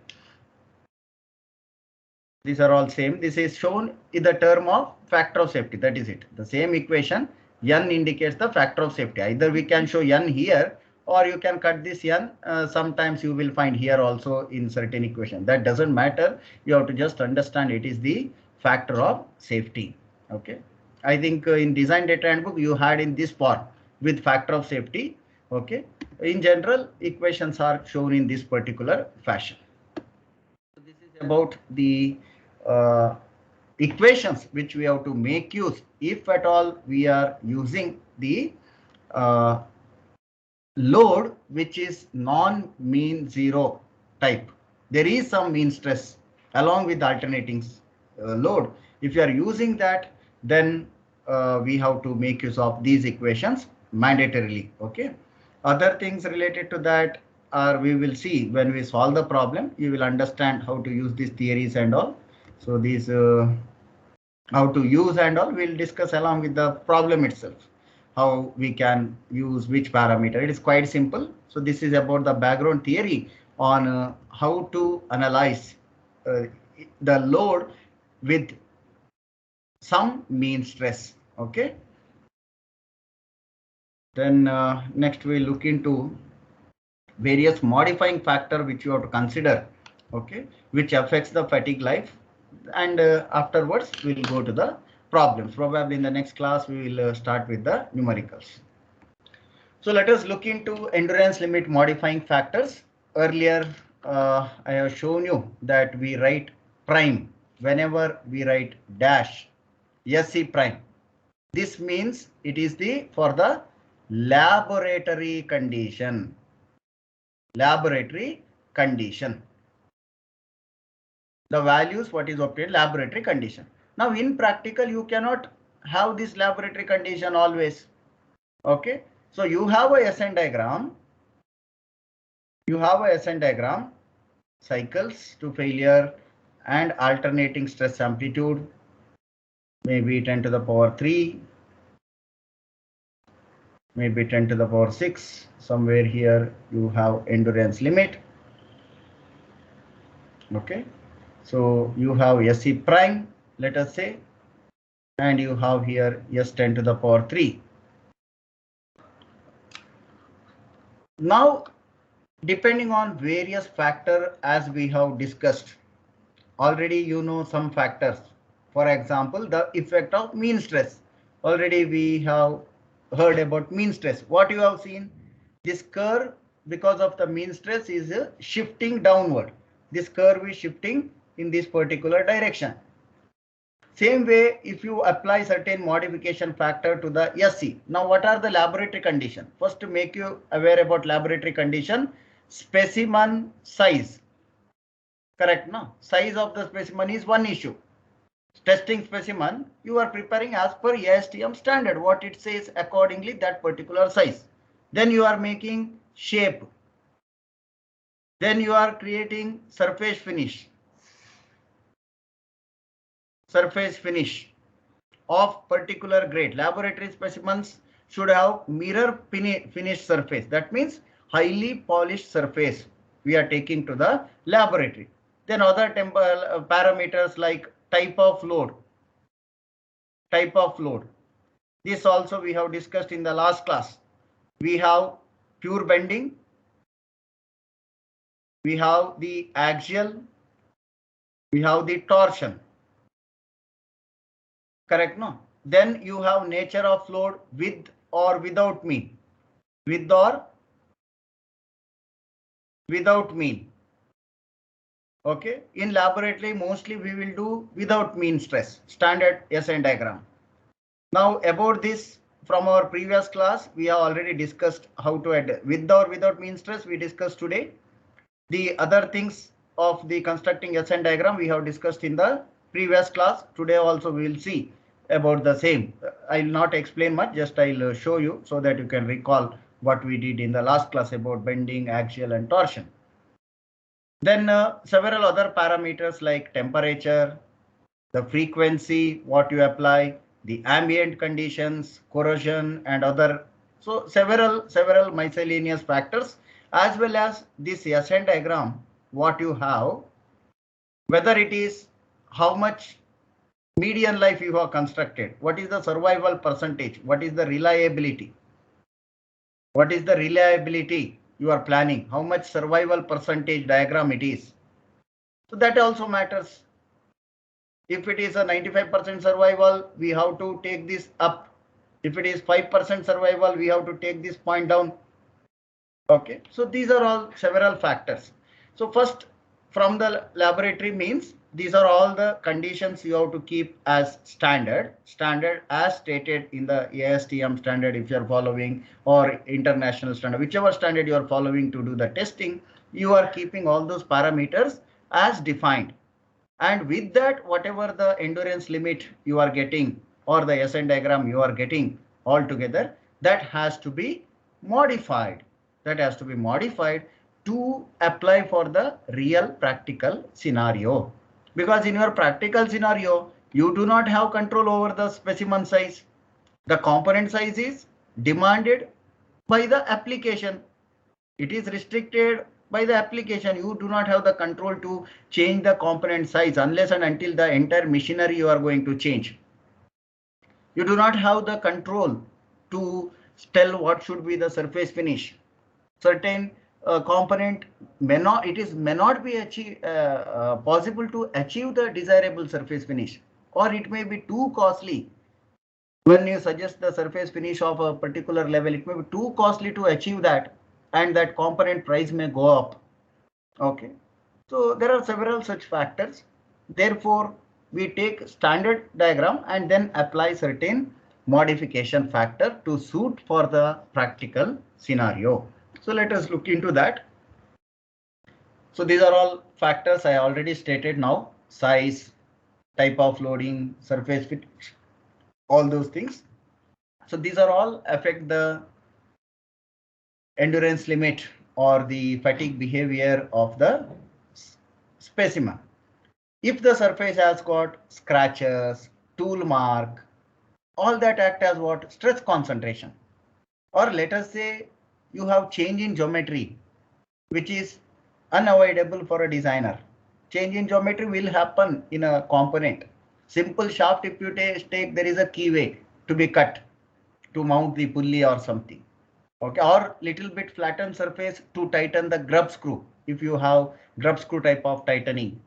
These are all same. This is shown in the term of factor of safety. That is it. The same equation. N indicates the factor of safety. Either we can show N here, or you can cut this N. Sometimes you will find here also in certain equation. That doesn't matter. You have to just understand it is the factor of safety. Okay. I think in design data handbook you had in this form with factor of safety. Okay. In general, equations are shown in this particular fashion. So this is about the equations which we have to make use if at all we are using the load which is non-mean zero type. There is some mean stress along with alternating load. If you are using that, then we have to make use of these equations mandatorily. Okay. Other things related to that are we will see when we solve the problem. You will understand how to use these theories and all. So these how to use and all we'll discuss along with the problem itself. How we can use which parameter. It is quite simple. So this is about the background theory on how to analyze the load with some mean stress. Okay. Then next we look into various modifying factor which you have to consider. Okay, which affects the fatigue life, and afterwards we will go to the problems. Probably in the next class we will start with the numericals. So let us look into endurance limit modifying factors. Earlier I have shown you that we write prime whenever we write dash SC prime. This means it is the for the laboratory condition. Laboratory condition. The values what is obtained laboratory condition. Now in practical you cannot have this laboratory condition always. Okay, so you have a SN diagram. You have a SN diagram, cycles to failure and alternating stress amplitude, maybe 10 to the power 3, maybe 10 to the power 6. Somewhere here you have endurance limit. Okay, so you have SC prime, let us say, and you have here S10 to the power 3. Now, depending on various factors as we have discussed, already you know some factors. For example, the effect of mean stress. Already we have heard about mean stress. What you have seen? This curve, because of the mean stress, is shifting downward. This curve is shifting in this particular direction. Same way, if you apply certain modification factor to the SC. Now, what are the laboratory conditions? First, to make you aware about laboratory condition, specimen size. Correct, no? Size of the specimen is one issue. Testing specimen, you are preparing as per ASTM standard. What it says accordingly, that particular size. Then you are making shape. Then you are creating surface finish. Surface finish of particular grade. Laboratory specimens should have mirror finished surface. That means highly polished surface we are taking to the laboratory. Then other parameters like type of load. This also we have discussed in the last class. We have pure bending, we have the axial, we have the torsion. Correct, no? Then you have nature of load with or without mean. With or without mean. Okay. In laboratory, mostly we will do without mean stress, standard SN diagram. Now about this, from our previous class, we have already discussed how to add with or without mean stress. We discussed today. The other things of the constructing SN diagram we have discussed in the previous class. Today also we will see about the same. I will not explain much, just I will show you so that you can recall what we did in the last class about bending, axial and torsion. Then several other parameters like temperature, the frequency, what you apply, the ambient conditions, corrosion and other. So several miscellaneous factors, as well as this SN diagram, what you have, whether it is how much median life you have constructed, what is the survival percentage, what is the reliability, you are planning, how much survival percentage diagram it is. So that also matters. If it is a 95% survival, we have to take this up. If it is 5% survival, we have to take this point down. Okay, so these are all several factors. So first, from the laboratory means these are all the conditions you have to keep as standard as stated in the ASTM standard if you are following, or international standard, whichever standard you are following to do the testing, you are keeping all those parameters as defined. And with that, whatever the endurance limit you are getting or the SN diagram you are getting altogether, that has to be modified. To apply for the real practical scenario. Because in your practical scenario, you do not have control over the specimen size. The component size is demanded by the application. It is restricted by the application. You do not have the control to change the component size unless and until the entire machinery you are going to change. You do not have the control to tell what should be the surface finish. Certain component may not be possible to achieve the desirable surface finish, or it may be too costly. When you suggest the surface finish of a particular level, it may be too costly to achieve that, and that component price may go up. Okay, so there are several such factors. Therefore, we take standard diagram and then apply certain modification factor to suit for the practical scenario. So let us look into that. So these are all factors I already stated now: size, type of loading, surface fit, all those things. So these are all affect the endurance limit or the fatigue behavior of the specimen. If the surface has got scratches, tool mark, all that act as what? Stress concentration. Or let us say you have change in geometry, which is unavoidable for a designer. Change in geometry will happen in a component. Simple shaft, if you take, there is a keyway to be cut to mount the pulley or something. Okay, or little bit flattened surface to tighten the grub screw. If you have grub screw type of tightening,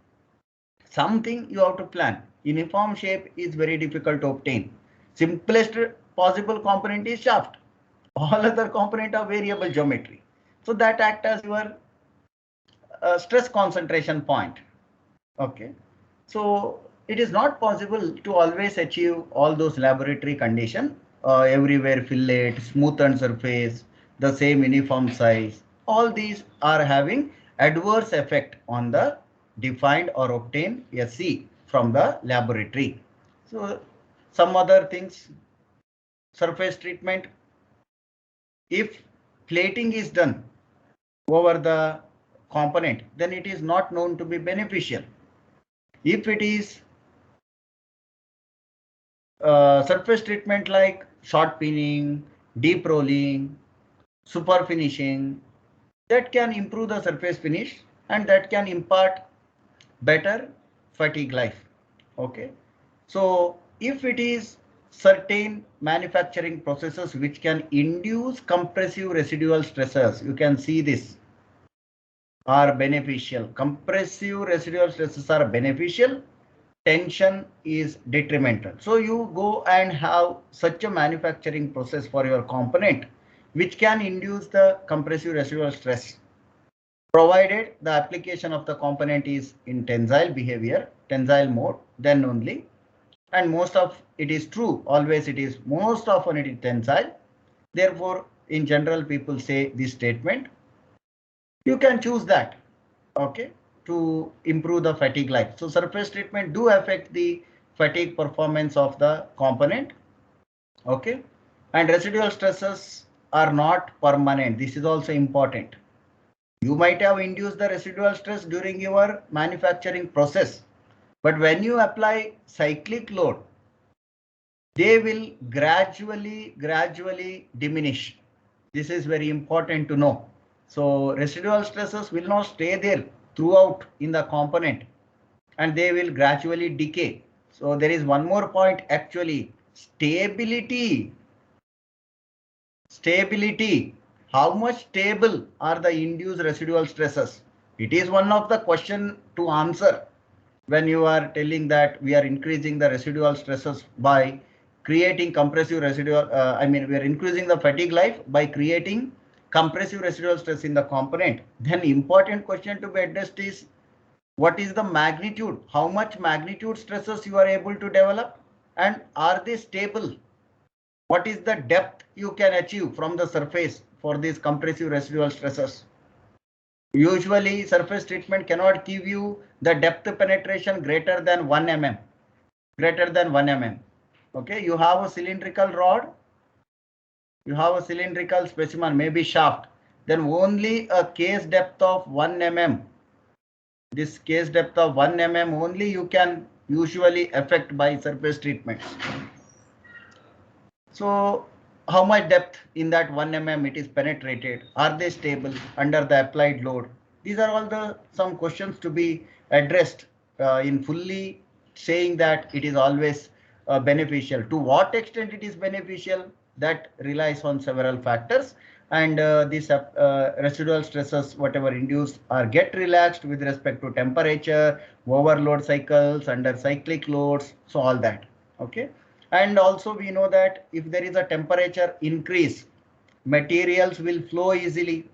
something you have to plan. Uniform shape is very difficult to obtain. Simplest possible component is shaft. All other component are variable geometry. So that act as your stress concentration point. Okay, so it is not possible to always achieve all those laboratory condition. Everywhere fillet, smoothened surface, the same uniform size. All these are having adverse effect on the defined or obtained SC from the laboratory. So some other things, surface treatment. If plating is done over the component, then it is not known to be beneficial. If it is surface treatment like short pinning, deep rolling, super finishing, that can improve the surface finish and that can impart better fatigue life. Okay. So if it is certain manufacturing processes which can induce compressive residual stresses, you can see this, are beneficial. Compressive residual stresses are beneficial. Tension is detrimental. So you go and have such a manufacturing process for your component which can induce the compressive residual stress, provided the application of the component is in tensile behavior, tensile mode, then only. And most of it is true, always it is, most often it is tensile. Therefore, in general, people say this statement. You can choose that, okay, to improve the fatigue life. So surface treatment do affect the fatigue performance of the component, okay, and residual stresses are not permanent. This is also important. You might have induced the residual stress during your manufacturing process, but when you apply cyclic load, they will gradually diminish. This is very important to know. So residual stresses will not stay there throughout in the component, and they will gradually decay. So there is one more point actually, stability. Stability. How much stable are the induced residual stresses? It is one of the question to answer when you are telling that we are increasing the residual stresses by creating compressive residual, we are increasing the fatigue life by creating compressive residual stress in the component. Then important question to be addressed is, what is the magnitude? How much magnitude stresses you are able to develop, and are they stable? What is the depth you can achieve from the surface for these compressive residual stresses? Usually surface treatment cannot give you the depth penetration greater than 1 mm. Greater than 1 mm. Okay, you have a cylindrical rod, you have a cylindrical specimen, maybe shaft, then only a case depth of 1 mm. This case depth of 1 mm only you can usually affect by surface treatment. So how much depth in that 1 mm it is penetrated? Are they stable under the applied load? These are all the some questions to be addressed in fully saying that it is always beneficial. To what extent it is beneficial, that relies on several factors, and these residual stresses whatever induced are get relaxed with respect to temperature, overload cycles, under cyclic loads, so all that. Okay. And also we know that if there is a temperature increase, materials will flow easily.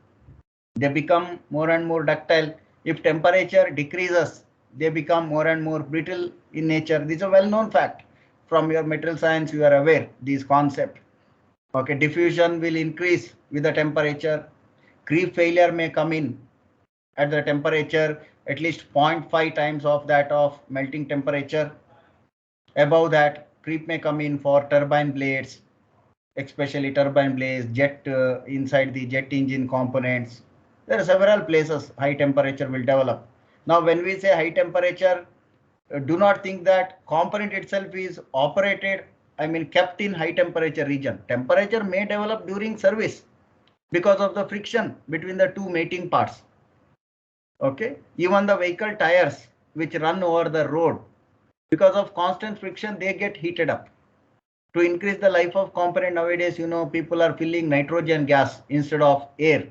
They become more and more ductile. If temperature decreases, they become more and more brittle in nature. This is a well-known fact. From your material science, you are aware this concept. Okay, diffusion will increase with the temperature. Creep failure may come in at the temperature at least 0.5 times of that of melting temperature. Above that, creep may come in for turbine blades, especially turbine blades, jet inside the jet engine components. There are several places high temperature will develop. Now, when we say high temperature, do not think that component itself is operated, kept in high temperature region. Temperature may develop during service because of the friction between the two mating parts. Okay, even the vehicle tires which run over the road, because of constant friction, they get heated up. To increase the life of component nowadays, people are filling nitrogen gas instead of air,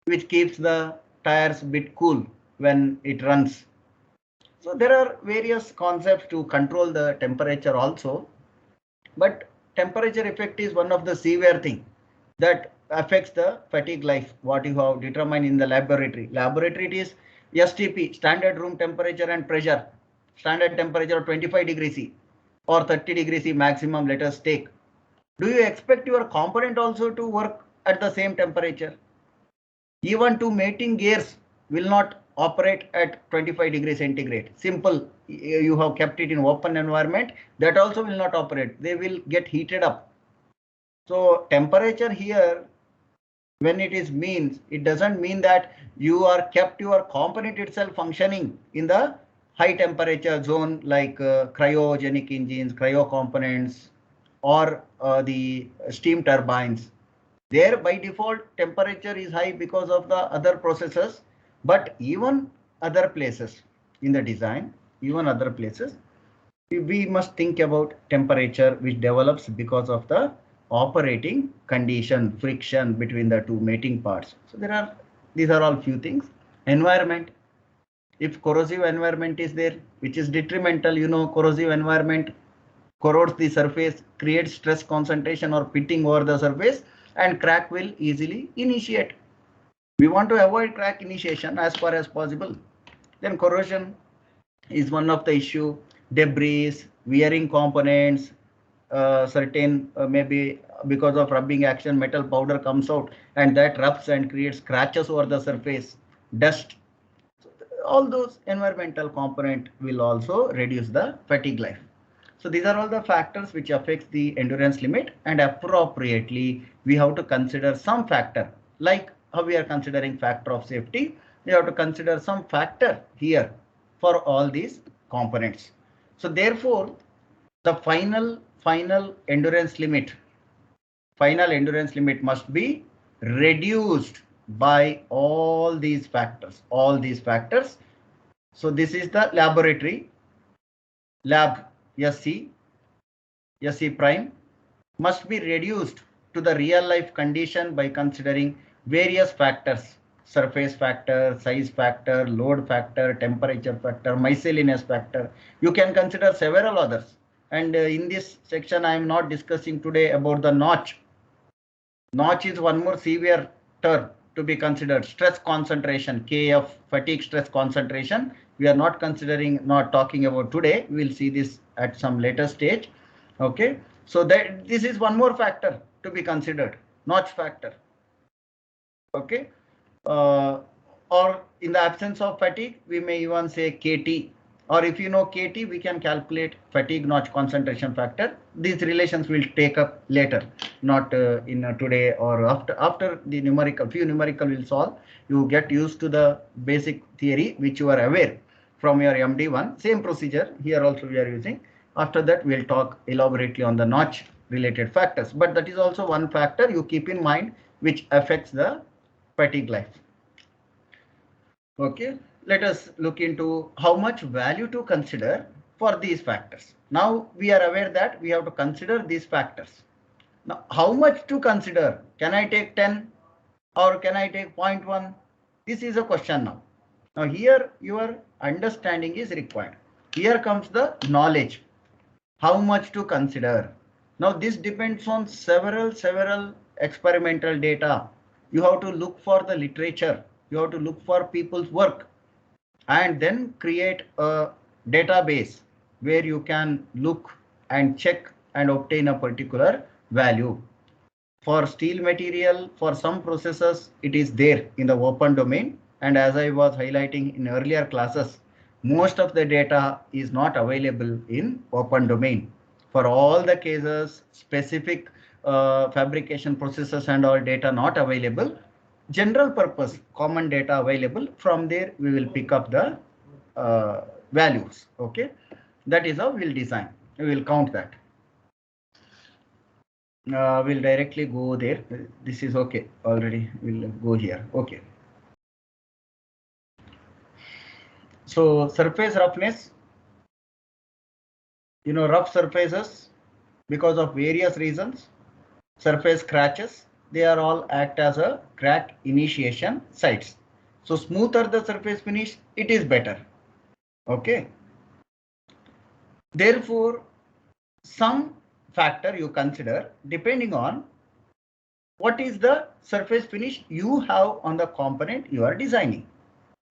which keeps the tires a bit cool when it runs. So there are various concepts to control the temperature also, but temperature effect is one of the severe thing that affects the fatigue life, what you have determined in the laboratory. Laboratory, it is STP, standard room temperature and pressure, standard temperature of 25 degrees C or 30 degrees C maximum, let us take. Do you expect your component also to work at the same temperature? Even two mating gears will not operate at 25 degrees centigrade. Simple, you have kept it in open environment, that also will not operate. They will get heated up. So temperature here, when it is means, it doesn't mean that you are kept your component itself functioning in the high temperature zone like cryogenic engines, cryo components, or the steam turbines. There by default temperature is high because of the other processes, but even other places, in the design, even other places, we must think about temperature which develops because of the operating condition, friction between the two mating parts. So these are all few things. Environment, if corrosive environment is there, which is detrimental, corrosive environment corrodes the surface, creates stress concentration or pitting over the surface, and crack will easily initiate. We want to avoid crack initiation as far as possible. Then corrosion is one of the issue. Debris, wearing components, certain maybe because of rubbing action, metal powder comes out and that rubs and creates scratches over the surface, dust. All those environmental component will also reduce the fatigue life. So these are all the factors which affects the endurance limit, and appropriately we have to consider some factor, like how we are considering factor of safety. We have to consider some factor here for all these components. So therefore, the final endurance limit must be reduced by all these factors. So this is the laboratory lab SC prime must be reduced to the real life condition by considering various factors: surface factor, size factor, load factor, temperature factor, miscellaneous factor. You can consider several others. And in this section, I am not discussing today about the notch. Notch is one more severe term to be considered. Stress concentration, KF, fatigue stress concentration. We are not talking about today. We will see this at some later stage. Okay. So this is one more factor to be considered, notch factor. Okay. Or in the absence of fatigue, we may even say KT. Or if you know KT, we can calculate fatigue notch concentration factor. These relations will take up later, not in today or after the few numerical will solve. You get used to the basic theory which you are aware from your MD1. Same procedure here also we are using. After that, we'll talk elaborately on the notch related factors. But that is also one factor you keep in mind which affects the fatigue life. Okay, let us look into how much value to consider for these factors. Now we are aware that we have to consider these factors. Now, how much to consider? Can I take 10 or can I take 0.1? This is a question now. Now here your understanding is required. Here comes the knowledge. How much to consider? Now this depends on several experimental data. You have to look for the literature. You have to look for people's work and then create a database where you can look and check and obtain a particular value. For steel material, for some processes, it is there in the open domain. And as I was highlighting in earlier classes, most of the data is not available in open domain. For all the cases, specific fabrication processes and all data not available. General purpose common data available. From there we will pick up the values. Okay, that is how we'll design. We will count that. We'll directly go there. This is okay already. We'll go here. Okay. So surface roughness. Rough surfaces, because of various reasons, surface scratches, they are all act as a crack initiation sites. So smoother the surface finish, it is better. Okay. Therefore, some factor you consider depending on what is the surface finish you have on the component you are designing.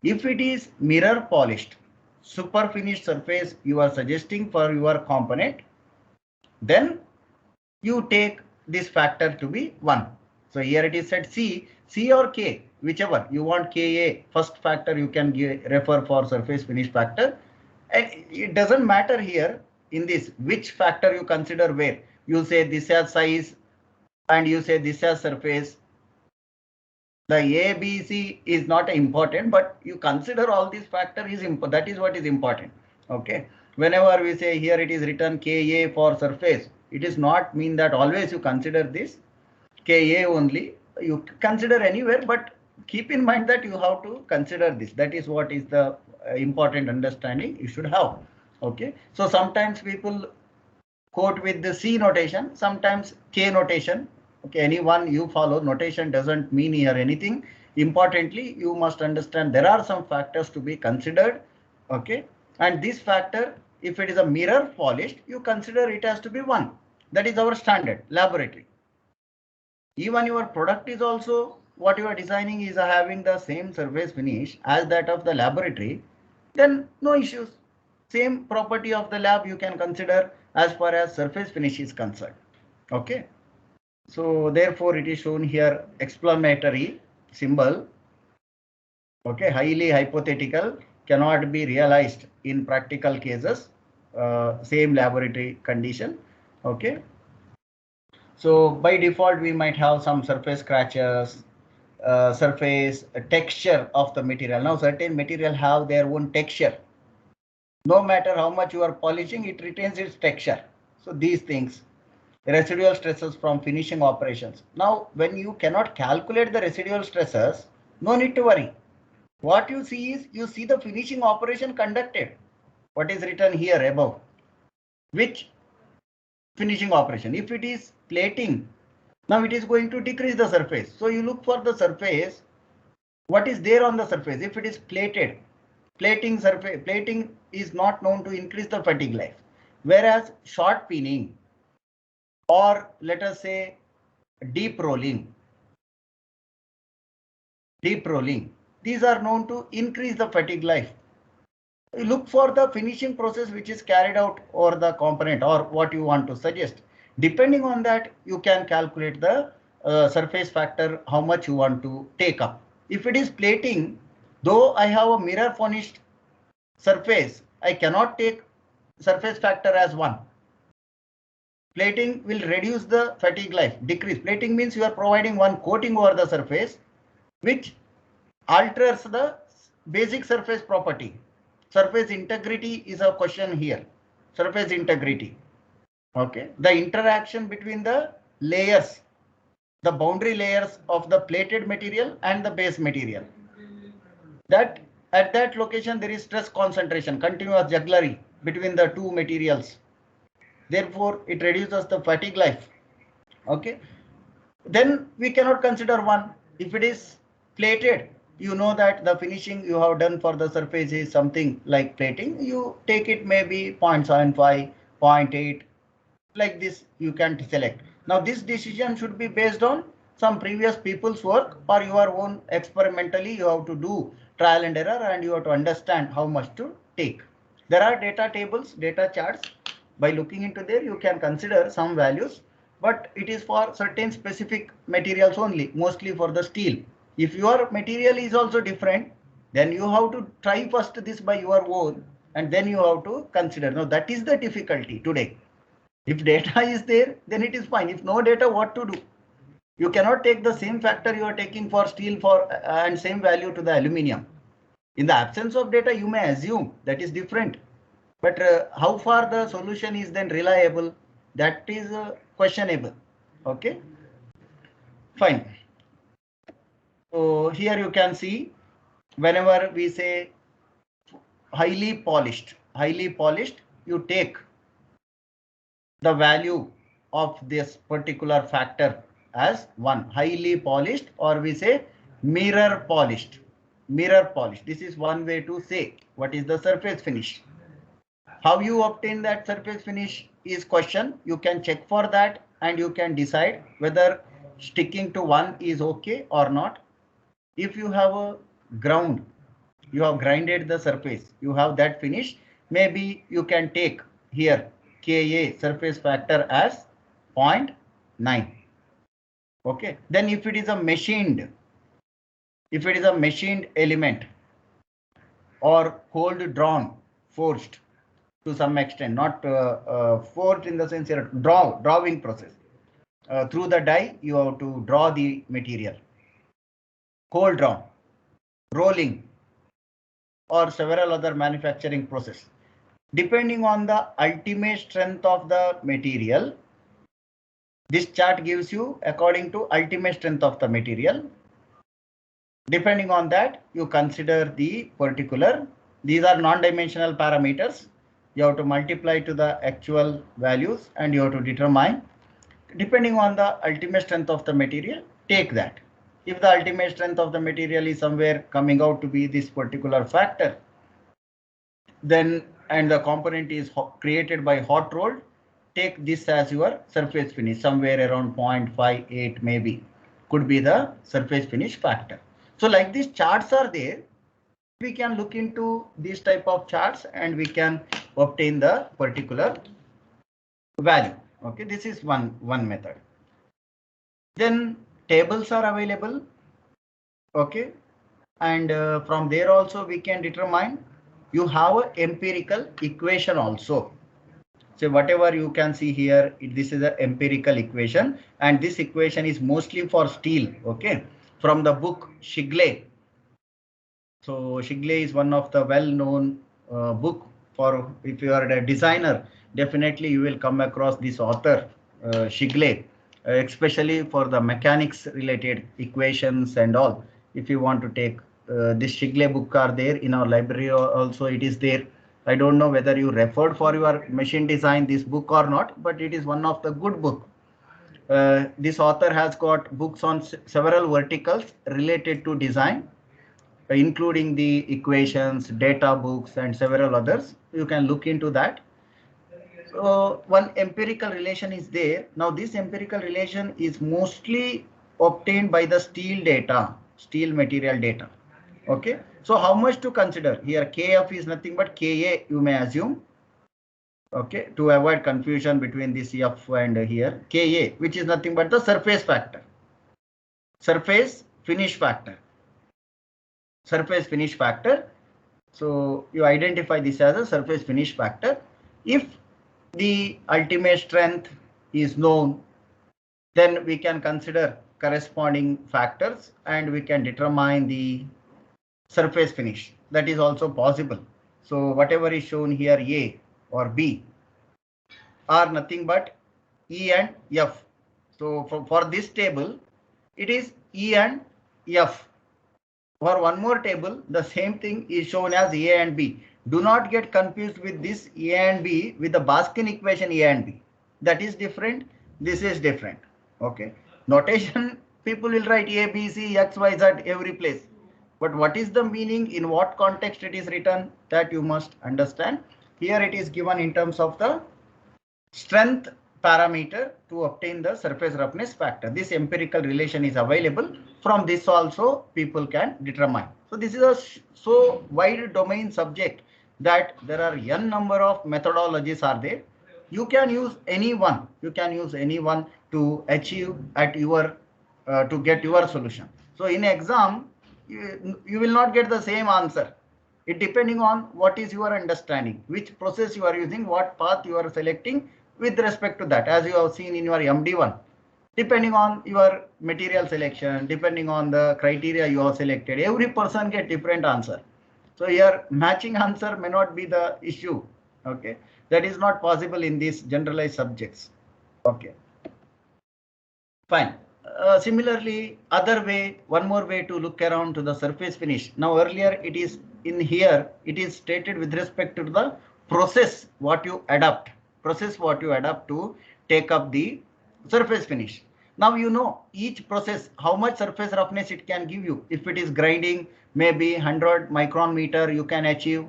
If it is mirror polished, super finished surface you are suggesting for your component, then you take this factor to be 1. So here it is said C or K, whichever you want. Ka, first factor you can refer for surface finish factor. And it doesn't matter here in this which factor you consider where. You say this has size and you say this has surface. The A, B, C is not important, but you consider all these factors that is what is important. Okay. Whenever we say here it is written Ka for surface, it does not mean that always you consider this Ka only. You consider anywhere, but keep in mind that you have to consider this. That is what is the important understanding you should have. Okay, so sometimes people quote with the C notation, sometimes K notation. Okay, anyone you follow, notation doesn't mean here anything. Importantly, you must understand there are some factors to be considered. Okay, and this factor, if it is a mirror polished, you consider it has to be 1. That is our standard laboratory. Even your product is also, what you are designing is having the same surface finish as that of the laboratory, then no issues. Same property of the lab you can consider as far as surface finish is concerned. Okay. So therefore it is shown here explanatory symbol. Okay, highly hypothetical, cannot be realized in practical cases. Same laboratory condition. Okay. So by default, we might have some surface scratches, surface texture of the material. Now certain material have their own texture. No matter how much you are polishing, it retains its texture. So these things, residual stresses from finishing operations. Now, when you cannot calculate the residual stresses, no need to worry. What you see is, you see the finishing operation conducted. What is written here above? Which finishing operation? If it is plating, now it is going to decrease the surface. So you look for the surface. What is there on the surface? If it is plated, plating is not known to increase the fatigue life. Whereas short peening, or let us say deep rolling, these are known to increase the fatigue life. You look for the finishing process which is carried out over the component or what you want to suggest. Depending on that, you can calculate the surface factor, how much you want to take up. If it is plating, though I have a mirror finished surface, I cannot take surface factor as 1. Plating will reduce the fatigue life, decrease. Plating means you are providing one coating over the surface, which alters the basic surface property. Surface integrity is a question here. Surface integrity. Okay. The interaction between the layers, the boundary layers of the plated material and the base material. That at that location there is stress concentration, continuous jugglery between the two materials. Therefore, it reduces the fatigue life. Okay. Then we cannot consider 1. If it is plated, you know that the finishing you have done for the surface is something like plating. You take it maybe 0.75, 0.8, like this you can select. Now this decision should be based on some previous people's work or your own experimentally. You have to do trial and error and you have to understand how much to take. There are data tables, data charts. By looking into there, you can consider some values, but it is for certain specific materials only, mostly for the steel. If your material is also different, then you have to try first this by your own and then you have to consider. Now that is the difficulty today. If data is there, then it is fine. If no data, what to do? You cannot take the same factor you are taking for steel and same value to the aluminium. In the absence of data, you may assume that is different. But how far the solution is then reliable, that is questionable. Okay, fine. So here you can see, whenever we say highly polished, you take the value of this particular factor as 1. Highly polished, or we say mirror polished. This is one way to say what is the surface finish. How you obtain that surface finish is question. You can check for that and you can decide whether sticking to 1 is okay or not. If you have a ground, you have grinded the surface, you have that finish, maybe you can take here Ka surface factor as 0.9. Okay. Then if it is a machined element or cold drawn, forged to some extent, not forged in the sense here, drawing process. Through the die, you have to draw the material. Cold drawn, rolling, or several other manufacturing process. Depending on the ultimate strength of the material, this chart gives you according to ultimate strength of the material. Depending on that, you consider the particular These are non-dimensional parameters. You have to multiply to the actual values and you have to determine, depending on the ultimate strength of the material, take that. If the ultimate strength of the material is somewhere coming out to be this particular factor, then and the component is created by hot rolled, take this as your surface finish, somewhere around 0.58 maybe could be the surface finish factor. So like these charts are there, we can look into these type of charts and we can obtain the particular value. Okay, this is one method. Then tables are available. Okay, and from there also we can determine. You have an empirical equation also. So whatever you can see here, this is an empirical equation, and this equation is mostly for steel. Okay, from the book Shigley. So Shigley is one of the well-known book for, if you are a designer, definitely you will come across this author, Shigley, especially for the mechanics related equations and all. If you want to take this Shigley book are there in our library also, it is there. I don't know whether you referred for your machine design this book or not, but it is one of the good book. This author has got books on several verticals related to design, including the equations, data books, and several others. You can look into that. So one empirical relation is there. Now this empirical relation is mostly obtained by the steel data, steel material data. Okay. So how much to consider here? Kf is nothing but Ka, you may assume. Okay. To avoid confusion between this F and here, Ka, which is nothing but the surface factor, surface finish factor. Surface finish factor. So you identify this as a surface finish factor. If the ultimate strength is known, then we can consider corresponding factors and we can determine the surface finish. That is also possible. So whatever is shown here, A or B, are nothing but E and F. So for this table, it is E and F. For one more table, the same thing is shown as A and B. Do not get confused with this A and B with the Baskin equation A and B. That is different. This is different. Okay. Notation, people will write A, B, C, X, Y, Z every place. But what is the meaning, in what context it is written, that you must understand. Here it is given in terms of the strength parameter to obtain the surface roughness factor. This empirical relation is available. From this also people can determine. So this is a so wide domain subject that there are n number of methodologies are there. You can use any one. You can use any one to achieve at your to get your solution. So in exam, you will not get the same answer. It depending on what is your understanding, which process you are using, what path you are selecting with respect to that, as you have seen in your MD1. Depending on your material selection, depending on the criteria you have selected, every person get different answer. So here matching answer may not be the issue. Okay, that is not possible in these generalized subjects. Okay, fine. Similarly, other way, one more way to look around to the surface finish. Now earlier it is in here, it is stated with respect to the process what you adapt, to take up the surface finish. Now you know each process how much surface roughness it can give you. If it is grinding, maybe 100 micron meter you can achieve.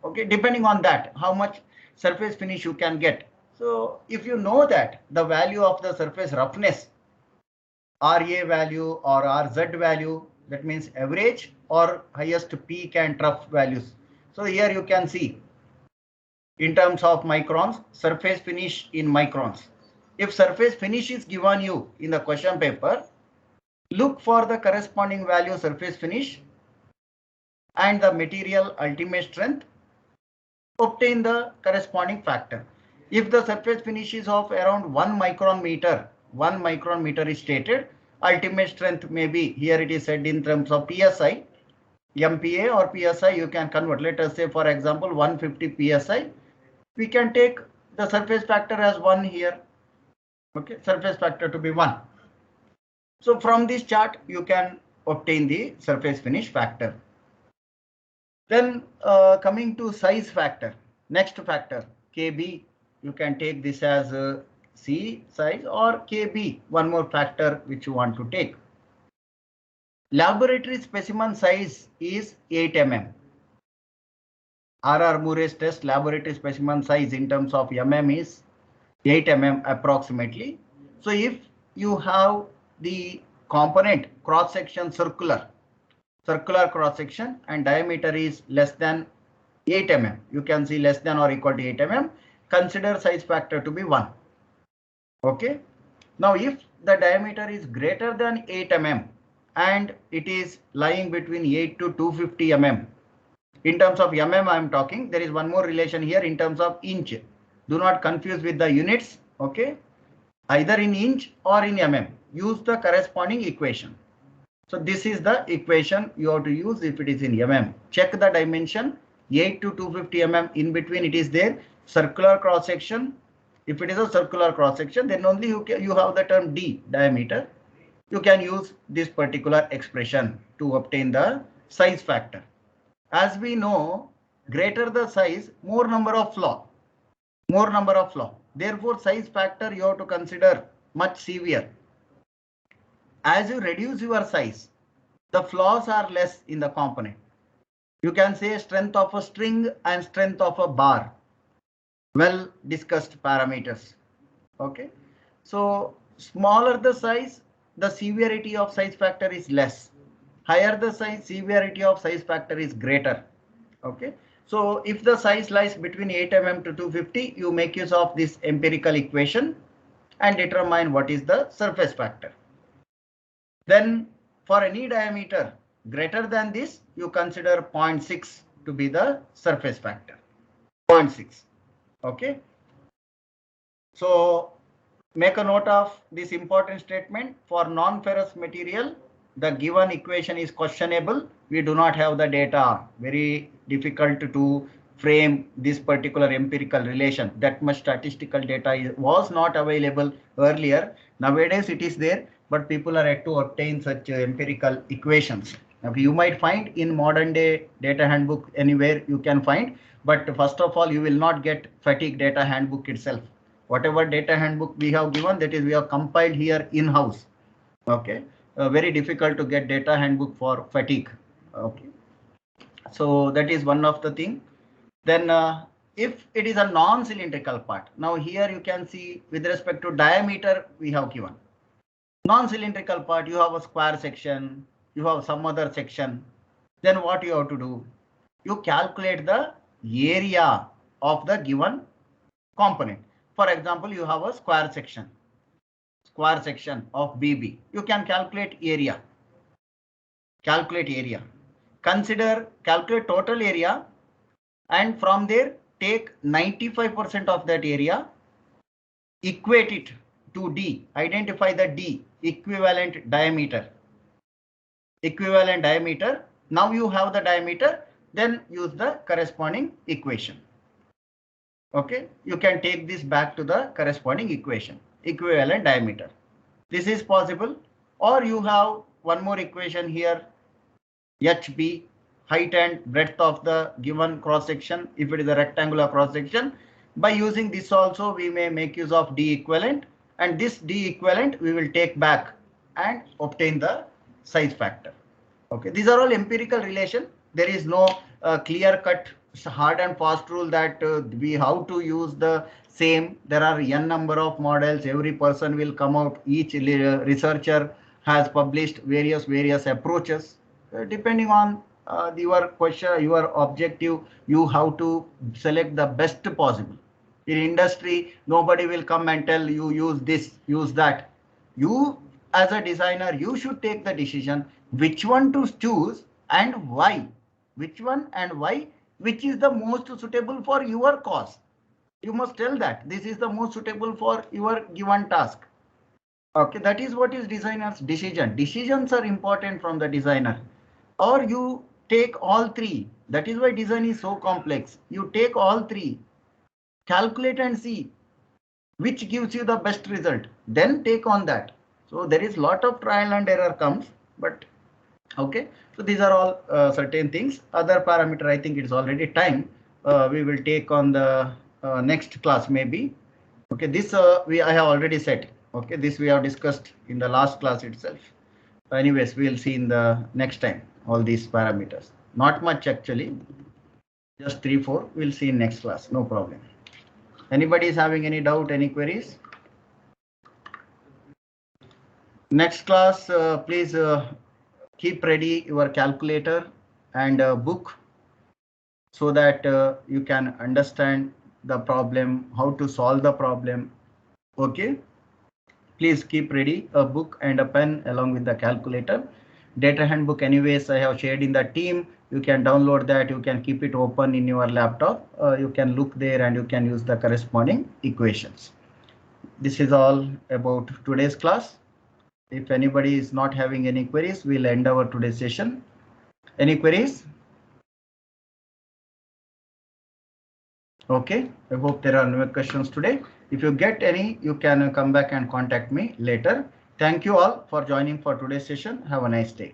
Okay, depending on that, how much surface finish you can get. So if you know that the value of the surface roughness, RA value or RZ value, that means average or highest peak and trough values. So here you can see in terms of microns, surface finish in microns. If surface finish is given you in the question paper, look for the corresponding value surface finish and the material ultimate strength, obtain the corresponding factor. If the surface finish is of around 1 micron meter is stated, ultimate strength may be, here it is said in terms of PSI, MPa or PSI you can convert. Let us say for example 150 PSI. We can take the surface factor as 1 here. Okay, surface factor to be 1. So from this chart you can obtain the surface finish factor. Then coming to size factor, next factor KB, you can take this as C size or KB, one more factor which you want to take. Laboratory specimen size is 8 mm. R.R. Murray's test laboratory specimen size in terms of mm is 8 mm approximately. So if you have the component cross section circular cross section and diameter is less than 8 mm, you can see less than or equal to 8 mm, consider size factor to be 1. Okay. Now if the diameter is greater than 8 mm and it is lying between 8 to 250 mm, in terms of mm I am talking, there is one more relation here in terms of inch. Do not confuse with the units. Okay. Either in inch or in mm. Use the corresponding equation. So this is the equation you have to use if it is in mm. Check the dimension 8 to 250 mm, in between it is there. Circular cross section. If it is a circular cross section, then only you have the term d, diameter. You can use this particular expression to obtain the size factor. As we know, greater the size, more number of flaw. Therefore, size factor you have to consider much severe. As you reduce your size, the flaws are less in the component. You can say strength of a string and strength of a bar. Well discussed parameters. Okay. So smaller the size, the severity of size factor is less. Higher the size, severity of size factor is greater. Okay. So if the size lies between 8 mm to 250, you make use of this empirical equation and determine what is the surface factor. Then for any diameter greater than this, you consider 0.6 to be the surface factor. 0.6. Okay. So make a note of this important statement. For non-ferrous material, the given equation is questionable. We do not have the data. Very difficult to frame this particular empirical relation. That much statistical data was not available earlier. Nowadays it is there, but people are yet to obtain such empirical equations. Now, you might find in modern day data handbook anywhere you can find, but first of all, you will not get fatigue data handbook itself. Whatever data handbook we have given, that is we have compiled here in-house. Okay. Very difficult to get data handbook for fatigue. Okay. So that is one of the thing. Then if it is a non-cylindrical part, now here you can see with respect to diameter we have given. Non-cylindrical part, you have a square section, you have some other section. Then what you have to do? You calculate the area of the given component. For example, you have a square section of BB. You can calculate area. Calculate calculate total area, and from there take 95% of that area, equate it to D, identify the D, equivalent diameter. Now you have the diameter, then use the corresponding equation. Okay, you can take this back to the corresponding equation, equivalent diameter. This is possible, or you have one more equation here, HB, height and breadth of the given cross section. If it is a rectangular cross section, by using this also we may make use of D equivalent, and this D equivalent we will take back and obtain the size factor. Okay, these are all empirical relation. There is no clear cut hard and fast rule that we how to use the same. There are n number of models. Every person will come out. Each researcher has published various approaches. Depending on your question, your objective, you have to select the best possible. In industry, nobody will come and tell you use this, use that. You as a designer, you should take the decision which one to choose and why. Which one and why, which is the most suitable for your cause. You must tell that this is the most suitable for your given task. Okay, that is what is designer's decision. Decisions are important from the designer. Or you take all three. That is why design is so complex. You take all three, calculate and see which gives you the best result. Then take on that. So there is lot of trial and error comes, but Okay, so these are all certain things. Other parameter, I think it's already time. We will take on the next class maybe. Okay, this I have already set. Okay, this we have discussed in the last class itself. Anyways, we'll see in the next time all these parameters. Not much actually, just 3-4. We'll see in next class. No problem. Anybody is having any doubt, any queries? Next class, please keep ready your calculator and book so that you can understand the problem, how to solve the problem. Okay, please keep ready a book and a pen along with the calculator. Data handbook anyways I have shared in the team. You can download that, you can keep it open in your laptop. You can look there and you can use the corresponding equations. This is all about today's class. If anybody is not having any queries, we'll end our today's session. Any queries? Okay, I hope there are no questions today. If you get any, you can come back and contact me later. Thank you all for joining for today's session. Have a nice day.